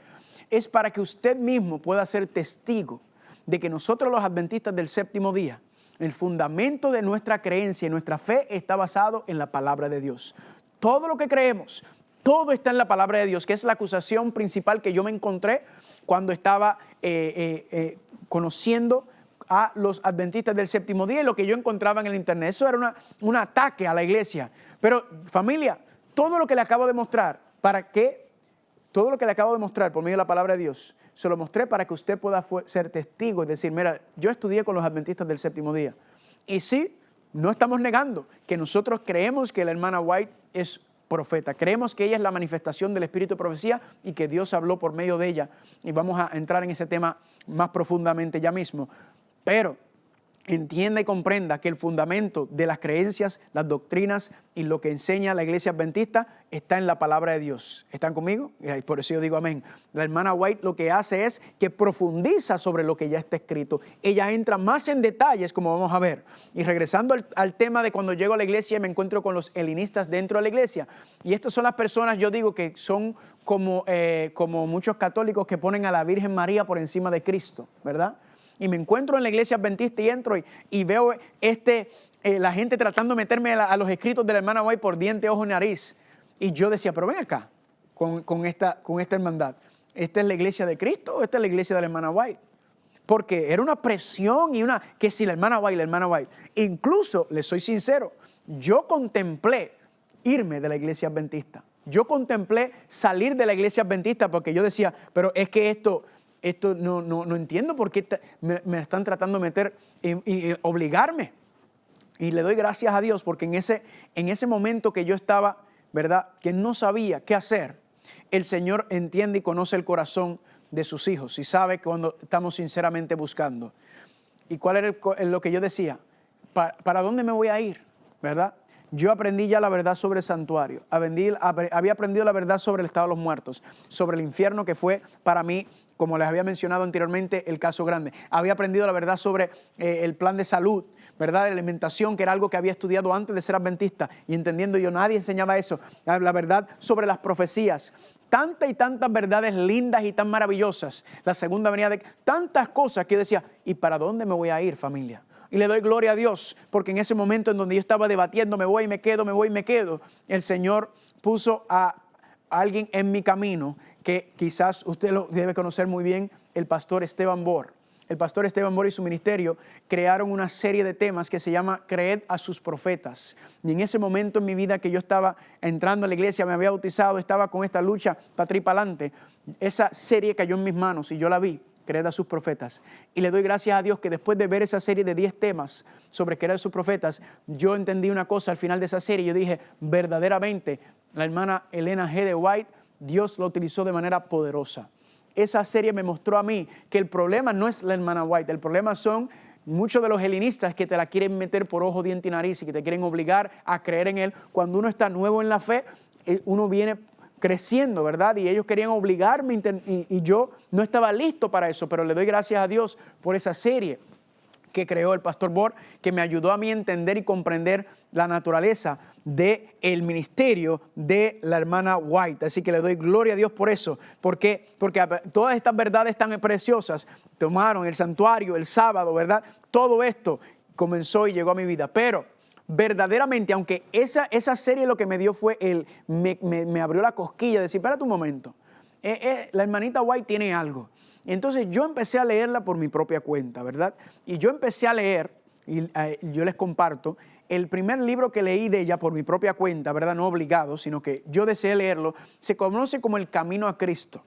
A: Es para que usted mismo pueda ser testigo de que nosotros los adventistas del séptimo día, el fundamento de nuestra creencia y nuestra fe está basado en la palabra de Dios. Todo lo que creemos, todo está en la palabra de Dios, que es la acusación principal que yo me encontré cuando estaba conociendo a los adventistas del séptimo día y lo que yo encontraba en el internet. Eso era un ataque a la iglesia. Pero familia, todo lo que le acabo de mostrar, todo lo que le acabo de mostrar por medio de la palabra de Dios, se lo mostré para que usted pueda ser testigo y decir, mira, yo estudié con los adventistas del séptimo día. Y sí, no estamos negando que nosotros creemos que la hermana White es profeta. Creemos que ella es la manifestación del espíritu de profecía y que Dios habló por medio de ella. Y vamos a entrar en ese tema más profundamente ya mismo. Pero entienda y comprenda que el fundamento de las creencias, las doctrinas y lo que enseña la iglesia adventista está en la palabra de Dios. ¿Están conmigo? Y por eso yo digo amén. La hermana White lo que hace es que profundiza sobre lo que ya está escrito. Ella entra más en detalles, como vamos a ver. Y regresando al tema de cuando llego a la iglesia y me encuentro con los helenistas dentro de la iglesia. Y estas son las personas, yo digo, que son como muchos católicos que ponen a la Virgen María por encima de Cristo, ¿verdad? Y me encuentro en la iglesia adventista y entro y veo la gente tratando de meterme a los escritos de la hermana White por diente, ojo y nariz. Y yo decía, pero ven acá con esta hermandad. ¿Esta es la iglesia de Cristo o esta es la iglesia de la hermana White? Porque era una presión y que si la hermana White. Incluso, les soy sincero, yo contemplé irme de la iglesia adventista. Yo contemplé salir de la iglesia adventista porque yo decía, pero es que esto no entiendo por qué me están tratando de meter y obligarme. Y le doy gracias a Dios porque en ese momento que yo estaba, ¿verdad?, que no sabía qué hacer, el Señor entiende y conoce el corazón de sus hijos y sabe cuando estamos sinceramente buscando. ¿Y cuál era lo que yo decía? ¿Para dónde me voy a ir? ¿Verdad? Yo aprendí ya la verdad sobre el santuario, había aprendido la verdad sobre el estado de los muertos, sobre el infierno que fue para mí, como les había mencionado anteriormente, el caso grande. Había aprendido la verdad sobre el plan de salud, ¿verdad? De alimentación, que era algo que había estudiado antes de ser adventista. Y entendiendo yo, nadie enseñaba eso. La verdad sobre las profecías. Tantas y tantas verdades lindas y tan maravillosas. La segunda venida de tantas cosas que yo decía, ¿y para dónde me voy a ir, familia? Y le doy gloria a Dios, porque en ese momento en donde yo estaba debatiendo, me voy y me quedo, el Señor puso a alguien en mi camino que quizás usted lo debe conocer muy bien, el pastor Esteban Bohr. el pastor Esteban Mora y su ministerio crearon una serie de temas que se llama Creed a sus profetas. Y en ese momento en mi vida que yo estaba entrando a la iglesia, me había bautizado, estaba con esta lucha para atrás y para adelante, esa serie cayó en mis manos y yo la vi, Creed a sus profetas. Y le doy gracias a Dios que después de ver esa serie de 10 temas sobre creer a sus profetas, yo entendí una cosa al final de esa serie. Yo dije, verdaderamente, la hermana Elena G. de White, Dios la utilizó de manera poderosa. Esa serie me mostró a mí que el problema no es la hermana White, el problema son muchos de los helenistas que te la quieren meter por ojo, diente y nariz y que te quieren obligar a creer en él. Cuando uno está nuevo en la fe, uno viene creciendo, ¿verdad? Y ellos querían obligarme y yo no estaba listo para eso, pero le doy gracias a Dios por esa serie que creó el pastor Bor, que me ayudó a mí a entender y comprender la naturaleza del ministerio de la hermana White. Así que le doy gloria a Dios por eso. Porque todas estas verdades tan preciosas tomaron el santuario, el sábado, ¿verdad? Todo esto comenzó y llegó a mi vida. Pero verdaderamente, aunque esa serie lo que me dio fue me abrió la cosquilla de decir, espérate un momento, la hermanita White tiene algo. Entonces yo empecé a leerla por mi propia cuenta, ¿verdad? Y yo empecé a leer, y yo les comparto, el primer libro que leí de ella por mi propia cuenta, ¿verdad? No obligado, sino que yo deseé leerlo, se conoce como El Camino a Cristo.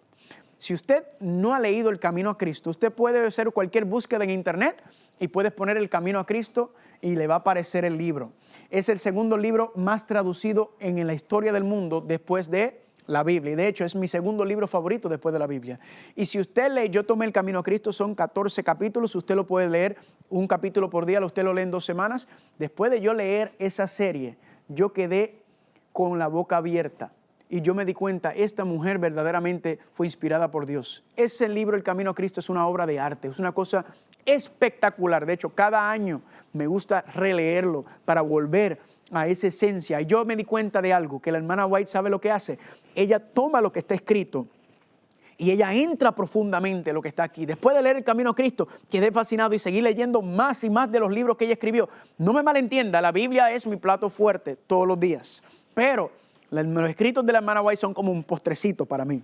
A: Si usted no ha leído El Camino a Cristo, usted puede hacer cualquier búsqueda en internet y puedes poner El Camino a Cristo y le va a aparecer el libro. Es el segundo libro más traducido en la historia del mundo después de la Biblia. Y de hecho es mi segundo libro favorito después de la Biblia. Y si usted lee, yo tomé El Camino a Cristo, son 14 capítulos, usted lo puede leer un capítulo por día, usted lo lee en 2 semanas. Después de yo leer esa serie, yo quedé con la boca abierta. Y yo me di cuenta, esta mujer verdaderamente fue inspirada por Dios. Ese libro, El Camino a Cristo, es una obra de arte, es una cosa espectacular. De hecho, cada año me gusta releerlo para volver a esa esencia. Y yo me di cuenta de algo, que la hermana White sabe lo que hace. Ella toma lo que está escrito y ella entra profundamente en lo que está aquí. Después de leer El Camino a Cristo, quedé fascinado y seguí leyendo más y más de los libros que ella escribió. No me malentienda, la Biblia es mi plato fuerte todos los días, pero los escritos de la hermana White son como un postrecito para mí.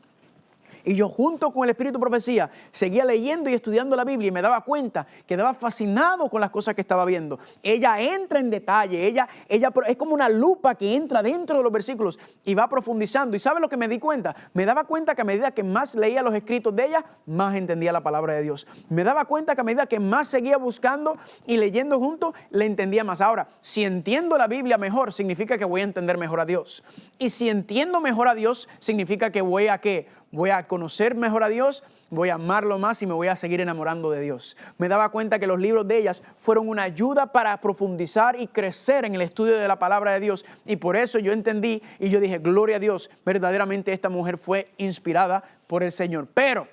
A: Y yo junto con el Espíritu de Profecía seguía leyendo y estudiando la Biblia y me daba cuenta, quedaba fascinado con las cosas que estaba viendo. Ella entra en detalle, ella es como una lupa que entra dentro de los versículos y va profundizando. ¿Y sabe lo que me di cuenta? Me daba cuenta que a medida que más leía los escritos de ella, más entendía la palabra de Dios. Me daba cuenta que a medida que más seguía buscando y leyendo juntos, le entendía más. Ahora, si entiendo la Biblia mejor, significa que voy a entender mejor a Dios. Y si entiendo mejor a Dios, significa que voy a ¿qué? Voy a conocer mejor a Dios, voy a amarlo más y me voy a seguir enamorando de Dios. Me daba cuenta que los libros de ellas fueron una ayuda para profundizar y crecer en el estudio de la palabra de Dios. Y por eso yo entendí y yo dije, gloria a Dios, verdaderamente esta mujer fue inspirada por el Señor. Pero,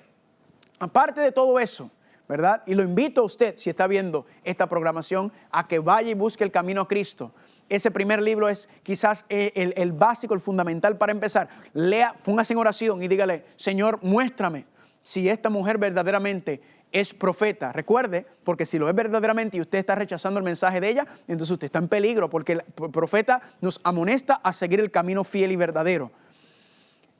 A: aparte de todo eso, ¿verdad? Y lo invito a usted, si está viendo esta programación, a que vaya y busque El Camino a Cristo. Ese primer libro es quizás el básico, el fundamental para empezar. Lea, póngase en oración y dígale, Señor, muéstrame si esta mujer verdaderamente es profeta. Recuerde, porque si lo es verdaderamente y usted está rechazando el mensaje de ella, entonces usted está en peligro, porque el profeta nos amonesta a seguir el camino fiel y verdadero.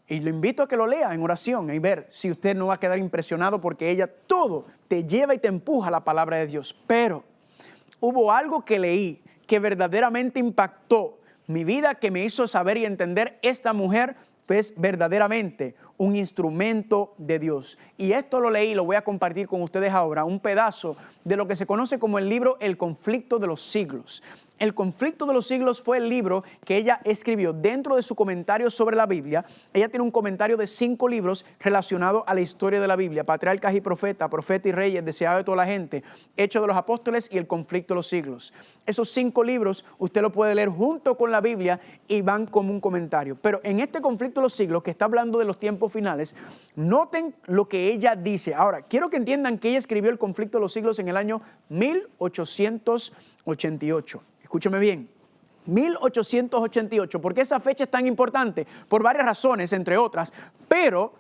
A: Y lo invito a que lo lea en oración y ver si usted no va a quedar impresionado, porque ella todo te lleva y te empuja a la palabra de Dios. Pero hubo algo que leí que verdaderamente impactó mi vida, que me hizo saber y entender, esta mujer es verdaderamente un instrumento de Dios. Y esto lo leí, lo voy a compartir con ustedes ahora, un pedazo de lo que se conoce como el libro El Conflicto de los Siglos. El Conflicto de los Siglos fue el libro que ella escribió dentro de su comentario sobre la Biblia. Ella tiene un comentario de 5 libros relacionados a la historia de la Biblia: Patriarcas y Profetas, Profeta y Reyes, Deseado de toda la gente, Hechos de los Apóstoles y El Conflicto de los Siglos. Esos 5 libros usted lo puede leer junto con la Biblia y van como un comentario. Pero en este Conflicto de los Siglos, que está hablando de los tiempos finales, noten lo que ella dice. Ahora, quiero que entiendan que ella escribió El Conflicto de los Siglos en el año 1888. Escúcheme bien, 1888. ¿Por qué esa fecha es tan importante? Por varias razones, entre otras. Pero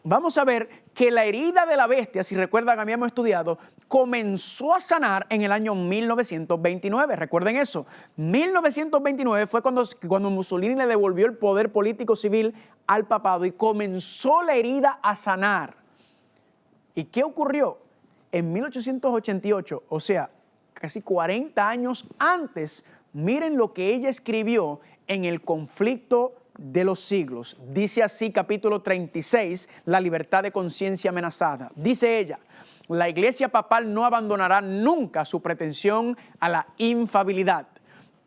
A: vamos a ver que la herida de la bestia, si recuerdan, habíamos estudiado, comenzó a sanar en el año 1929. Recuerden eso. 1929 fue cuando Mussolini le devolvió el poder político civil al papado y comenzó la herida a sanar. ¿Y qué ocurrió? en 1888, o sea, casi 40 años antes, miren lo que ella escribió en El conflicto de los siglos. Dice así, capítulo 36, la libertad de conciencia amenazada. Dice ella: la Iglesia papal no abandonará nunca su pretensión a la infalibilidad.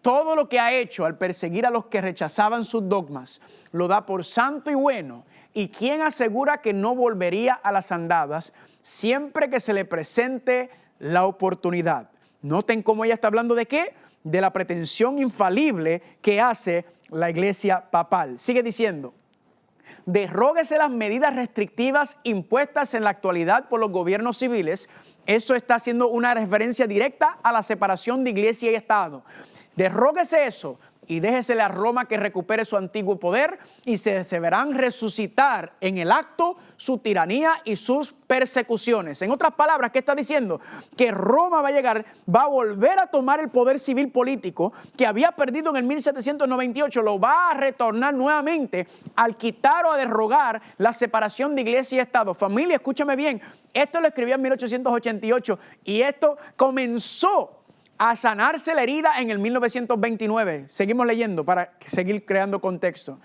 A: Todo lo que ha hecho al perseguir a los que rechazaban sus dogmas, lo da por santo y bueno. ¿Y quién asegura que no volvería a las andadas siempre que se le presente la oportunidad? Noten cómo ella está hablando de qué, de la pretensión infalible que hace la Iglesia papal. Sigue diciendo: derróguese las medidas restrictivas impuestas en la actualidad por los gobiernos civiles. Eso está haciendo una referencia directa a la separación de Iglesia y Estado. Derróguese eso y déjesele a Roma que recupere su antiguo poder, y se verán resucitar en el acto su tiranía y sus persecuciones. En otras palabras, ¿qué está diciendo? Que Roma va a llegar, va a volver a tomar el poder civil político que había perdido en el 1798, lo va a retornar nuevamente al quitar o a derrogar la separación de Iglesia y Estado. Familia, escúchame bien, esto lo escribió en 1888 y esto comenzó a sanarse la herida en el 1929. Seguimos leyendo para seguir creando contexto.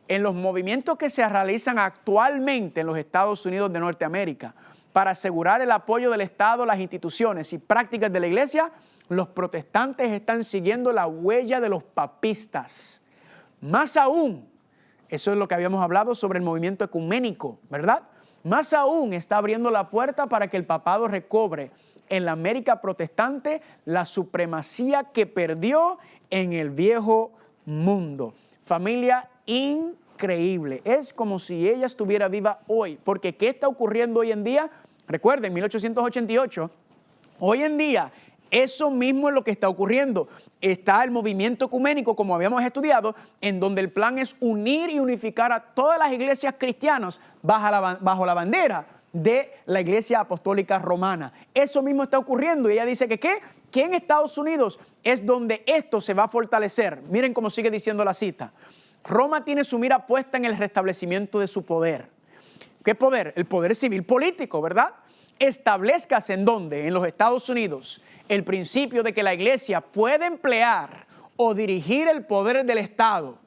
A: En los movimientos que se realizan actualmente en los Estados Unidos de Norteamérica para asegurar el apoyo del Estado, las instituciones y prácticas de la Iglesia, los protestantes están siguiendo la huella de los papistas. Más aún, eso es lo que habíamos hablado sobre el movimiento ecuménico, ¿verdad? Más aún está abriendo la puerta para que el papado recobre en la América protestante la supremacía que perdió en el viejo mundo. Familia, increíble. Es como si ella estuviera viva hoy, porque ¿qué está ocurriendo hoy en día? Recuerden, 1888, hoy en día, eso mismo es lo que está ocurriendo. Está el movimiento ecuménico, como habíamos estudiado, en donde el plan es unir y unificar a todas las iglesias cristianas bajo la bandera de la Iglesia Apostólica Romana. Eso mismo está ocurriendo y ella dice que en Estados Unidos es donde esto se va a fortalecer. Miren cómo sigue diciendo la cita. Roma tiene su mira puesta en el restablecimiento de su poder. ¿Qué poder? El poder civil político, ¿verdad? Establezcase en donde, en los Estados Unidos, el principio de que la Iglesia puede emplear o dirigir el poder del Estado,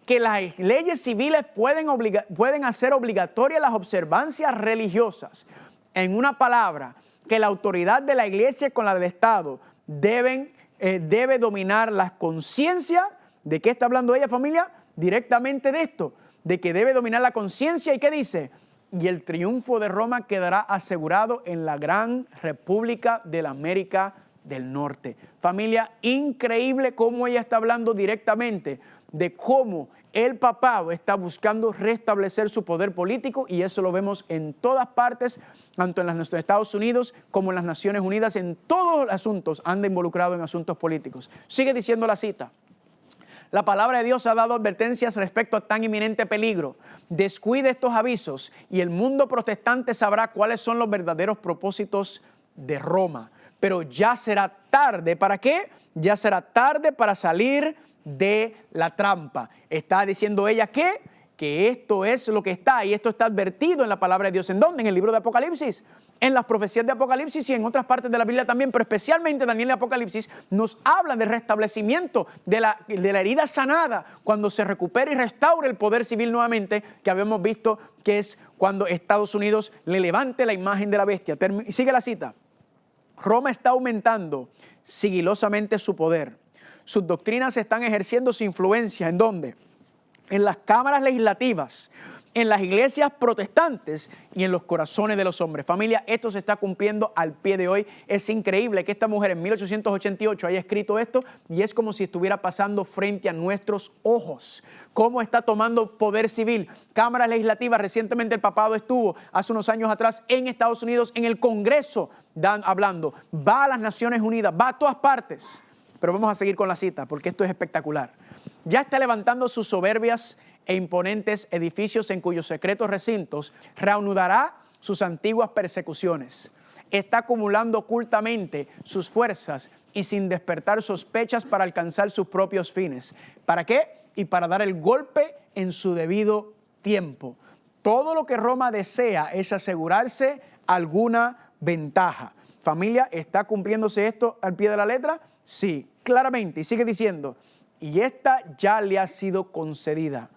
A: que las leyes civiles pueden hacer obligatorias las observancias religiosas. En una palabra, que la autoridad de la Iglesia con la del Estado debe dominar las conciencias. ¿De qué está hablando ella, familia? Directamente de esto, de que debe dominar la conciencia. ¿Y qué dice? Y el triunfo de Roma quedará asegurado en la gran República de la América del Norte. Familia, increíble cómo ella está hablando directamente de cómo el papado está buscando restablecer su poder político, y eso lo vemos en todas partes, tanto en los Estados Unidos como en las Naciones Unidas. En todos los asuntos anda involucrado en asuntos políticos. Sigue diciendo la cita. La palabra de Dios ha dado advertencias respecto a tan inminente peligro. Descuide estos avisos y el mundo protestante sabrá cuáles son los verdaderos propósitos de Roma. Pero ya será tarde. ¿Para qué? Ya será tarde para salir de la trampa. Está diciendo ella que esto es lo que está, y esto está advertido en la palabra de Dios. ¿En dónde? En el libro de Apocalipsis, en las profecías de Apocalipsis y en otras partes de la Biblia también, pero especialmente Daniel y Apocalipsis nos hablan del restablecimiento de la herida sanada, cuando se recupere y restaure el poder civil nuevamente, que habíamos visto que es cuando Estados Unidos le levante la imagen de la bestia. Sigue la cita. Roma está aumentando sigilosamente su poder. Sus doctrinas están ejerciendo su influencia. ¿En dónde? En las cámaras legislativas, en las iglesias protestantes y en los corazones de los hombres. Familia, esto se está cumpliendo al pie de hoy. Es increíble que esta mujer en 1888 haya escrito esto, y es como si estuviera pasando frente a nuestros ojos. Cómo está tomando poder civil, cámaras legislativas. Recientemente el papado estuvo hace unos años atrás en Estados Unidos, en el Congreso, hablando. Va a las Naciones Unidas, va a todas partes. Pero vamos a seguir con la cita, porque esto es espectacular. Ya está levantando sus soberbias e imponentes edificios, en cuyos secretos recintos reanudará sus antiguas persecuciones. Está acumulando ocultamente sus fuerzas y sin despertar sospechas para alcanzar sus propios fines. ¿Para qué? Y para dar el golpe en su debido tiempo. Todo lo que Roma desea es asegurarse alguna ventaja. Familia, ¿está cumpliéndose esto al pie de la letra? Sí, claramente. Y sigue diciendo, y esta ya le ha sido concedida.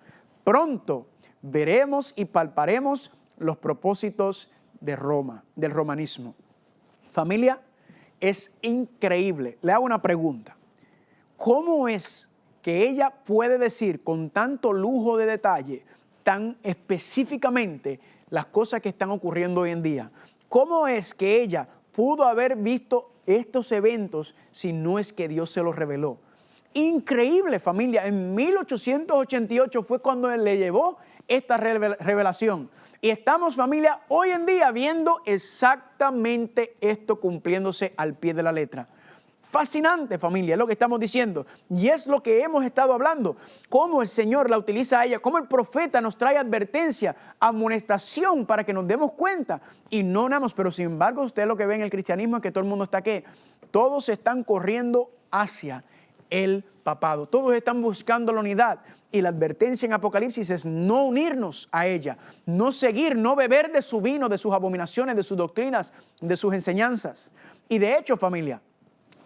A: Pronto veremos y palparemos los propósitos de Roma, del romanismo. Familia, es increíble. Le hago una pregunta. ¿Cómo es que ella puede decir con tanto lujo de detalle, tan específicamente, las cosas que están ocurriendo hoy en día? ¿Cómo es que ella pudo haber visto estos eventos si no es que Dios se los reveló? Increíble, familia. En 1888 fue cuando Él le llevó esta revelación. Y estamos, familia, hoy en día viendo exactamente esto cumpliéndose al pie de la letra. Fascinante, familia, es lo que estamos diciendo. Y es lo que hemos estado hablando. Cómo el Señor la utiliza a ella, cómo el profeta nos trae advertencia, amonestación para que nos demos cuenta. Y no nada, pero sin embargo, usted lo que ve en el cristianismo es que todo el mundo está ¿qué? Todos están corriendo hacia el papado. Todos están buscando la unidad. Y la advertencia en Apocalipsis es no unirnos a ella, no seguir, no beber de su vino, de sus abominaciones, de sus doctrinas, de sus enseñanzas. Y de hecho, familia,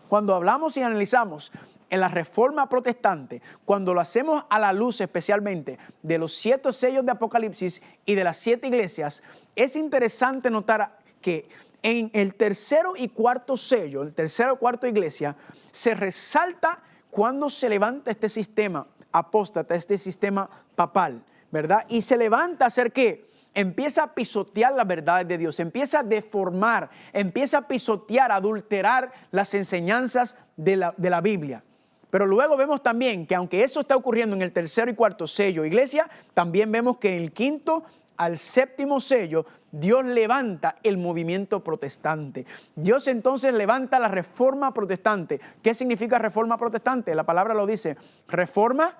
A: cuando hablamos y analizamos en la Reforma Protestante, cuando lo hacemos a la luz especialmente de los 7 sellos de Apocalipsis y de las 7 iglesias, es interesante notar que en el tercero y cuarto sello, el tercero y cuarto iglesia, se resalta cuando se levanta este sistema apóstata, este sistema papal, ¿verdad? Y se levanta a hacer ¿qué? Empieza a pisotear las verdades de Dios, empieza a deformar, empieza a pisotear, a adulterar las enseñanzas de la Biblia. Pero luego vemos también que aunque eso está ocurriendo en el tercero y cuarto sello, iglesia, también vemos que en el quinto al séptimo sello, Dios levanta el movimiento protestante. Dios entonces levanta la reforma protestante. ¿Qué significa reforma protestante? La palabra lo dice. Reforma,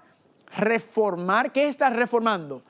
A: reformar. ¿Qué está reformando?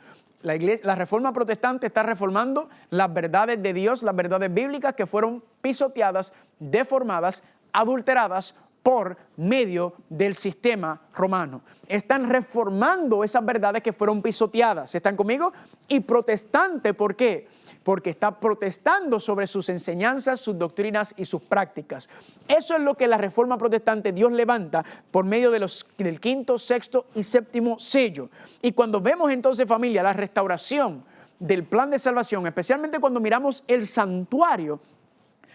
A: La reforma protestante está reformando las verdades de Dios, las verdades bíblicas que fueron pisoteadas, deformadas, adulteradas por medio del sistema romano. Están reformando esas verdades que fueron pisoteadas. ¿Están conmigo? Y protestante, ¿por qué? Porque está protestando sobre sus enseñanzas, sus doctrinas y sus prácticas. Eso es lo que la Reforma Protestante Dios levanta por medio del quinto, sexto y séptimo sello. Y cuando vemos entonces, familia, la restauración del plan de salvación, especialmente cuando miramos el santuario,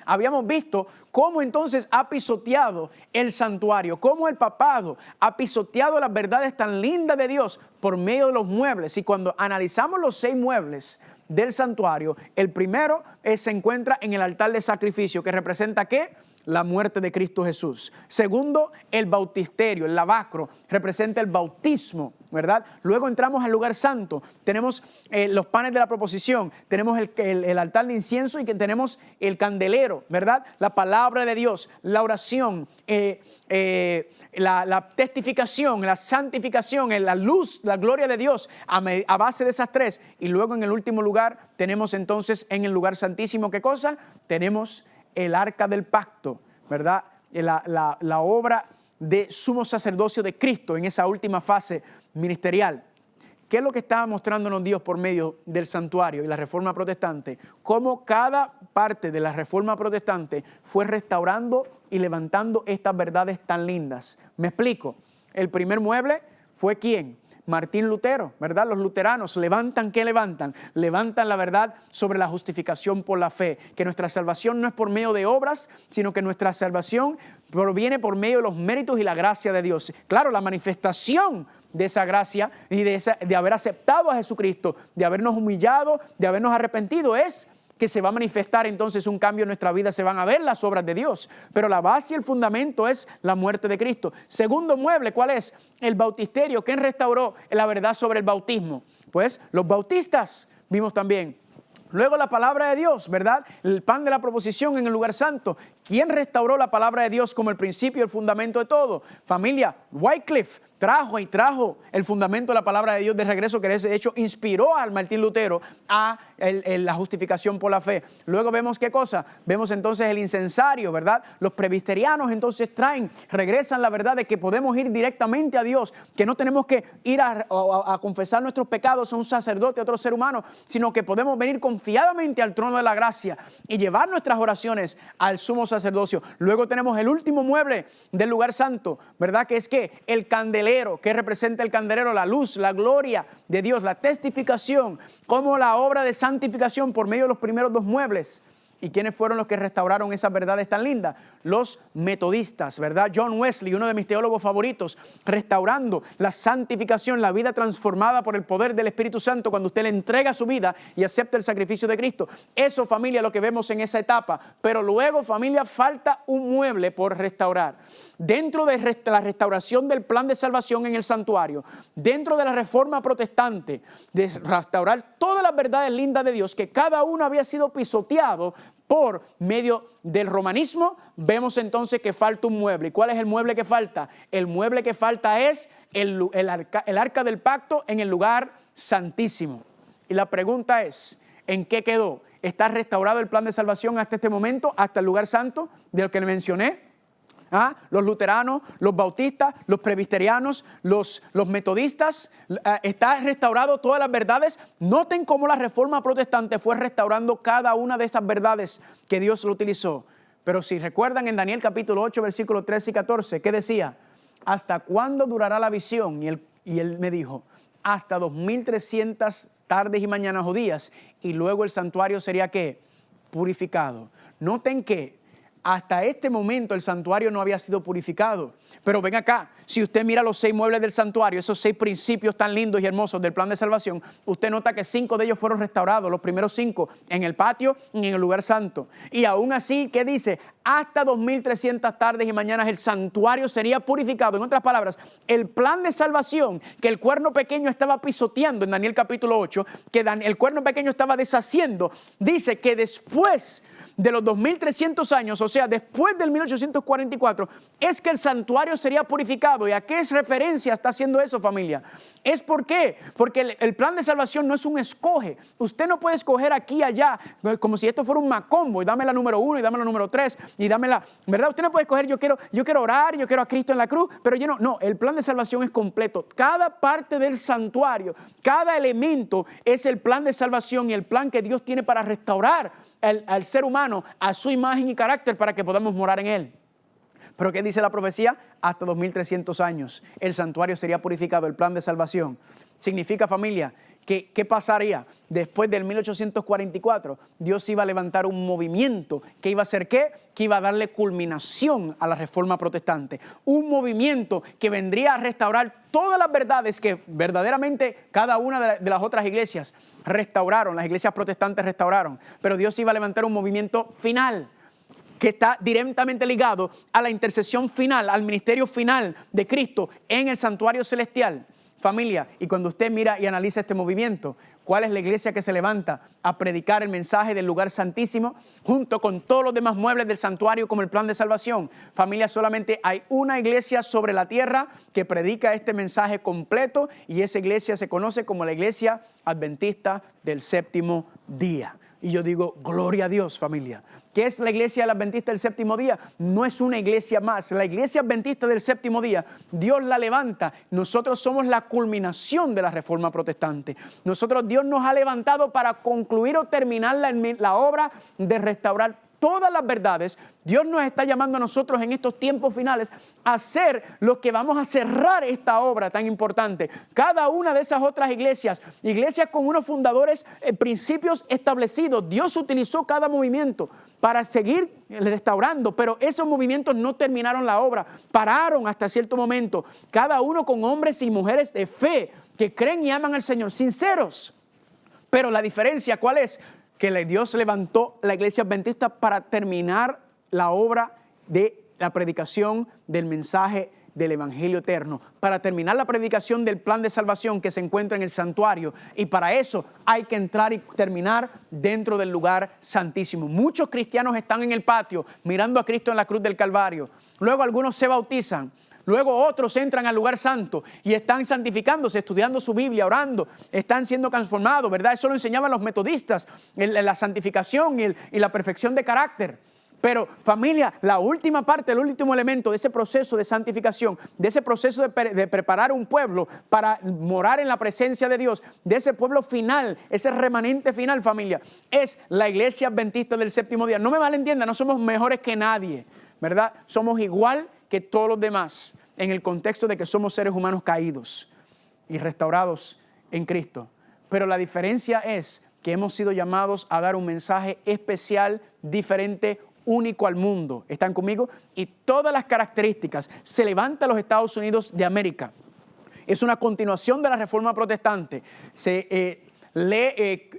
A: habíamos visto cómo entonces ha pisoteado el santuario, cómo el papado ha pisoteado las verdades tan lindas de Dios por medio de los muebles. Y cuando analizamos los 6 muebles del santuario, el primero se encuentra en el altar de sacrificio, que representa ¿qué? La muerte de Cristo Jesús. Segundo, el bautisterio, el lavacro, representa el bautismo, ¿verdad? Luego entramos al lugar santo, tenemos los panes de la proposición, tenemos el altar de incienso y que tenemos el candelero, ¿verdad? La palabra de Dios, la oración, la testificación, la santificación, la luz, la gloria de Dios a base de esas 3. Y luego en el último lugar tenemos entonces en el lugar santísimo, ¿qué cosa? Tenemos el arca del pacto, ¿verdad? La obra de sumo sacerdocio de Cristo en esa última fase ministerial. ¿Qué es lo que estaba mostrándonos Dios por medio del santuario y la Reforma Protestante? Cómo cada parte de la Reforma Protestante fue restaurando y levantando estas verdades tan lindas. Me explico. El primer mueble fue ¿quién? Martín Lutero, ¿verdad? Los luteranos levantan, ¿qué levantan? Levantan la verdad sobre la justificación por la fe, que nuestra salvación no es por medio de obras, sino que nuestra salvación proviene por medio de los méritos y la gracia de Dios. Claro, la manifestación de esa gracia y de haber aceptado a Jesucristo, de habernos humillado, de habernos arrepentido, es que se va a manifestar entonces un cambio en nuestra vida, se van a ver las obras de Dios. Pero la base y el fundamento es la muerte de Cristo. Segundo mueble, ¿cuál es? El bautisterio. ¿Quién restauró la verdad sobre el bautismo? Pues los bautistas, vimos también. Luego la palabra de Dios, ¿verdad? El pan de la proposición en el lugar santo. ¿Quién restauró la palabra de Dios como el principio y el fundamento de todo? Familia, Wycliffe trajo el fundamento de la palabra de Dios de regreso, que de hecho inspiró al Martín Lutero a la justificación por la fe. Luego vemos ¿qué cosa? Vemos entonces el incensario, ¿verdad? Los presbiterianos entonces regresan la verdad de que podemos ir directamente a Dios, que no tenemos que ir a confesar nuestros pecados a un sacerdote, a otro ser humano, sino que podemos venir confiadamente al trono de la gracia y llevar nuestras oraciones al sumo sacerdocio. Luego tenemos el último mueble del lugar santo, ¿verdad? Que es que el candelero. ¿Qué representa el candelero? La luz, la gloria de Dios, la testificación, como la obra de santificación por medio de los primeros dos muebles. ¿Y quiénes fueron los que restauraron esas verdades tan lindas? Los metodistas, ¿verdad? John Wesley, uno de mis teólogos favoritos, restaurando la santificación, la vida transformada por el poder del Espíritu Santo cuando usted le entrega su vida y acepta el sacrificio de Cristo. Eso, familia, lo que vemos en esa etapa. Pero luego, familia, falta un mueble por restaurar. Dentro de la restauración del plan de salvación en el santuario, dentro de la reforma protestante, de restaurar todas las verdades lindas de Dios, que cada uno había sido pisoteado por medio del romanismo, vemos entonces que falta un mueble. ¿Y cuál es el mueble que falta? El mueble que falta es el arca del pacto en el lugar santísimo. Y la pregunta es, ¿en qué quedó? ¿Está restaurado el plan de salvación hasta este momento, hasta el lugar santo del que le mencioné? Los luteranos, los bautistas, los presbiterianos, los metodistas, está restaurado todas las verdades. Noten cómo la reforma protestante fue restaurando cada una de esas verdades que Dios lo utilizó. Pero si recuerdan en Daniel capítulo 8, versículos 13 y 14, ¿qué decía? ¿Hasta cuándo durará la visión? Y él me dijo, hasta 2300 tardes y mañanas o días, y luego el santuario sería ¿qué? Purificado. Noten que hasta este momento el santuario no había sido purificado. Pero ven acá, si usted mira los 6 muebles del santuario, esos 6 principios tan lindos y hermosos del plan de salvación, usted nota que 5 de ellos fueron restaurados, los primeros 5 en el patio y en el lugar santo. Y aún así, ¿qué dice? Hasta 2300 tardes y mañanas el santuario sería purificado. En otras palabras, el plan de salvación que el cuerno pequeño estaba pisoteando en Daniel capítulo 8, que el cuerno pequeño estaba deshaciendo, dice que después de los 2300 años, o sea, después del 1844, es que el santuario sería purificado. ¿Y a qué es referencia está haciendo eso, familia? ¿Es por qué? Porque el plan de salvación no es un escoge. Usted no puede escoger aquí y allá, como si esto fuera un macombo, y dame la número 1, y dame la número 3, y dame la... ¿Verdad? Usted no puede escoger, yo quiero orar, yo quiero a Cristo en la cruz, pero yo no. No, el plan de salvación es completo. Cada parte del santuario, cada elemento es el plan de salvación y el plan que Dios tiene para restaurar al ser humano a su imagen y carácter para que podamos morar en él. ¿Pero qué dice la profecía? Hasta 2300 años el santuario sería purificado, el plan de salvación. Significa, familia, que ¿qué pasaría? Después del 1844, Dios iba a levantar un movimiento que iba a hacer ¿qué? Que iba a darle culminación a la reforma protestante. Un movimiento que vendría a restaurar todas las verdades que verdaderamente cada una de las otras iglesias restauraron, las iglesias protestantes restauraron. Pero Dios iba a levantar un movimiento final que está directamente ligado a la intercesión final, al ministerio final de Cristo en el santuario celestial. Familia, y cuando usted mira y analiza este movimiento, ¿cuál es la iglesia que se levanta a predicar el mensaje del lugar santísimo junto con todos los demás muebles del santuario como el plan de salvación? Familia, solamente hay una iglesia sobre la tierra que predica este mensaje completo y esa iglesia se conoce como la Iglesia Adventista del Séptimo Día. Y yo digo, gloria a Dios, familia. ¿Qué es la iglesia adventista del séptimo día? No es una iglesia más. La iglesia adventista del séptimo día, Dios la levanta. Nosotros somos la culminación de la reforma protestante. Dios nos ha levantado para concluir o terminar la obra de restaurar todas las verdades. Dios nos está llamando a nosotros en estos tiempos finales a ser los que vamos a cerrar esta obra tan importante. Cada una de esas otras iglesias con unos fundadores, principios establecidos, Dios utilizó cada movimiento para seguir restaurando, pero esos movimientos no terminaron la obra, pararon hasta cierto momento, cada uno con hombres y mujeres de fe que creen y aman al Señor, sinceros. Pero la diferencia, ¿cuál es? Que Dios levantó la iglesia adventista para terminar la obra de la predicación del mensaje del Evangelio eterno, para terminar la predicación del plan de salvación que se encuentra en el santuario. Y para eso hay que entrar y terminar dentro del lugar santísimo. Muchos cristianos están en el patio mirando a Cristo en la cruz del Calvario. Luego algunos se bautizan. Luego otros entran al lugar santo y están santificándose, estudiando su Biblia, orando, están siendo transformados, ¿verdad? Eso lo enseñaban los metodistas, la santificación y la perfección de carácter. Pero familia, la última parte, el último elemento de ese proceso de santificación, de ese proceso de preparar un pueblo para morar en la presencia de Dios, de ese pueblo final, ese remanente final, familia, es la iglesia adventista del séptimo día. No me malentiendan, no somos mejores que nadie, ¿verdad? Somos igual que todos los demás en el contexto de que somos seres humanos caídos y restaurados en Cristo. Pero la diferencia es que hemos sido llamados a dar un mensaje especial, diferente, único al mundo. ¿Están conmigo? Y todas las características. Se levanta los Estados Unidos de América. Es una continuación de la Reforma Protestante. Se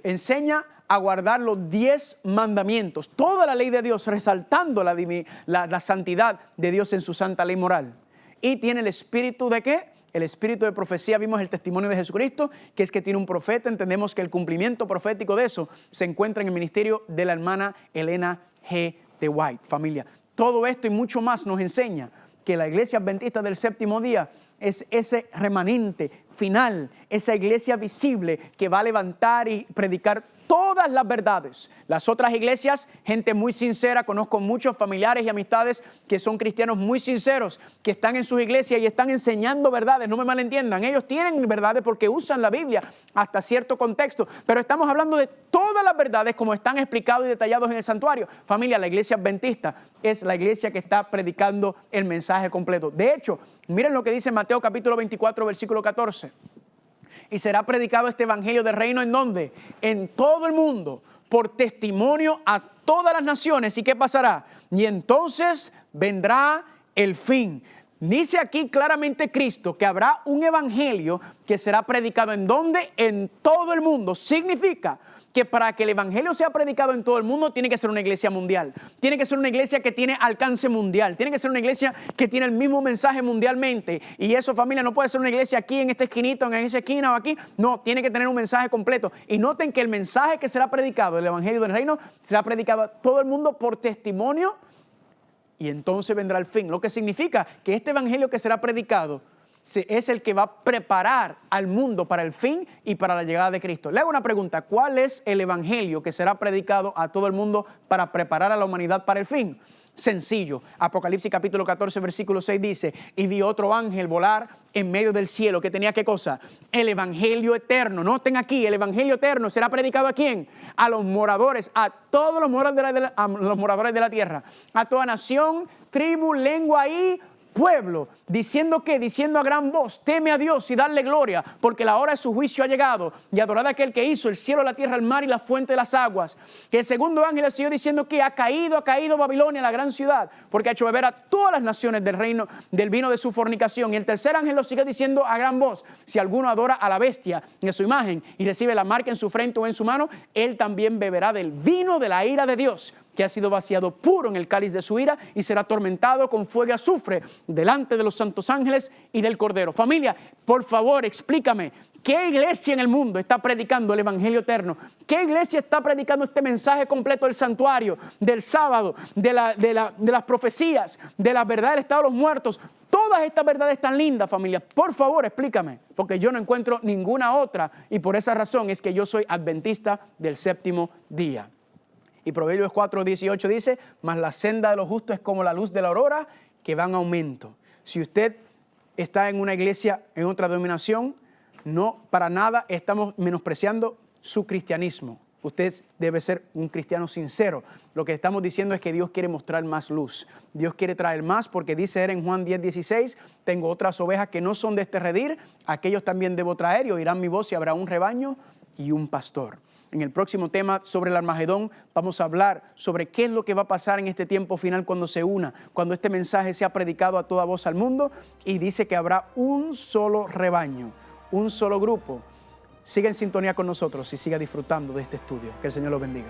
A: enseña a guardar los 10 mandamientos, toda la ley de Dios, resaltando la santidad de Dios en su santa ley moral. Y tiene el espíritu ¿de qué? El espíritu de profecía. Vimos el testimonio de Jesucristo, que es que tiene un profeta. Entendemos que el cumplimiento profético de eso se encuentra en el ministerio de la hermana Elena G. de White. Familia, todo esto y mucho más nos enseña que la iglesia adventista del séptimo día es ese remanente final, esa iglesia visible que va a levantar y predicar todas las verdades. Las otras iglesias, gente muy sincera, conozco muchos familiares y amistades que son cristianos muy sinceros, que están en sus iglesias y están enseñando verdades, no me malentiendan, ellos tienen verdades porque usan la Biblia hasta cierto contexto, pero estamos hablando de todas las verdades como están explicados y detallados en el santuario. Familia, la iglesia adventista es la iglesia que está predicando el mensaje completo. De hecho, miren lo que dice Mateo capítulo 24, versículo 14. Y será predicado este evangelio del reino, ¿en dónde? En todo el mundo, por testimonio a todas las naciones. ¿Y qué pasará? Y entonces vendrá el fin. Dice aquí claramente Cristo que habrá un evangelio que será predicado, ¿en dónde? En todo el mundo. Significa que para que el evangelio sea predicado en todo el mundo tiene que ser una iglesia mundial, tiene que ser una iglesia que tiene alcance mundial, tiene que ser una iglesia que tiene el mismo mensaje mundialmente. Y eso, familia, no puede ser una iglesia aquí en esta esquinita, en esa esquina o aquí, no, tiene que tener un mensaje completo. Y noten que el mensaje que será predicado, el evangelio del reino, será predicado a todo el mundo por testimonio y entonces vendrá el fin, lo que significa que este evangelio que será predicado es el que va a preparar al mundo para el fin y para la llegada de Cristo. Le hago una pregunta, ¿cuál es el evangelio que será predicado a todo el mundo para preparar a la humanidad para el fin? Sencillo. Apocalipsis capítulo 14 versículo 6 dice: y vi otro ángel volar en medio del cielo que tenía ¿qué cosa? El evangelio eterno. Noten aquí, el evangelio eterno será predicado ¿a quién? A los moradores, a todos los moradores de la tierra, a toda nación, tribu, lengua y pueblo, diciendo que, diciendo a gran voz, teme a Dios y darle gloria, porque la hora de su juicio ha llegado, y adorad a aquel que hizo el cielo, la tierra, el mar y la fuente de las aguas. Que el segundo ángel siguió diciendo que ha caído Babilonia, la gran ciudad, porque ha hecho beber a todas las naciones del reino del vino de su fornicación. Y el tercer ángel lo sigue diciendo a gran voz: si alguno adora a la bestia y a su imagen y recibe la marca en su frente o en su mano, él también beberá del vino de la ira de Dios, que ha sido vaciado puro en el cáliz de su ira, y será atormentado con fuego y azufre delante de los santos ángeles y del Cordero. Familia, por favor, explícame, ¿qué iglesia en el mundo está predicando el evangelio eterno? ¿Qué iglesia está predicando este mensaje completo del santuario, del sábado, de las profecías, de la verdad del estado de los muertos? Todas estas verdades tan lindas, familia, por favor, explícame, porque yo no encuentro ninguna otra, y por esa razón es que yo soy adventista del séptimo día. Y Proverbios 4:18 dice: mas la senda de los justos es como la luz de la aurora, que va en aumento. Si usted está en una iglesia, en otra denominación, no para nada estamos menospreciando su cristianismo. Usted debe ser un cristiano sincero. Lo que estamos diciendo es que Dios quiere mostrar más luz. Dios quiere traer más, porque dice él en Juan 10:16: tengo otras ovejas que no son de este redil, aquellos también debo traer, y oirán mi voz, y habrá un rebaño y un pastor. En el próximo tema sobre el Armagedón vamos a hablar sobre qué es lo que va a pasar en este tiempo final cuando se una, cuando este mensaje sea predicado a toda voz al mundo, y dice que habrá un solo rebaño, un solo grupo. Siga en sintonía con nosotros y siga disfrutando de este estudio. Que el Señor los bendiga.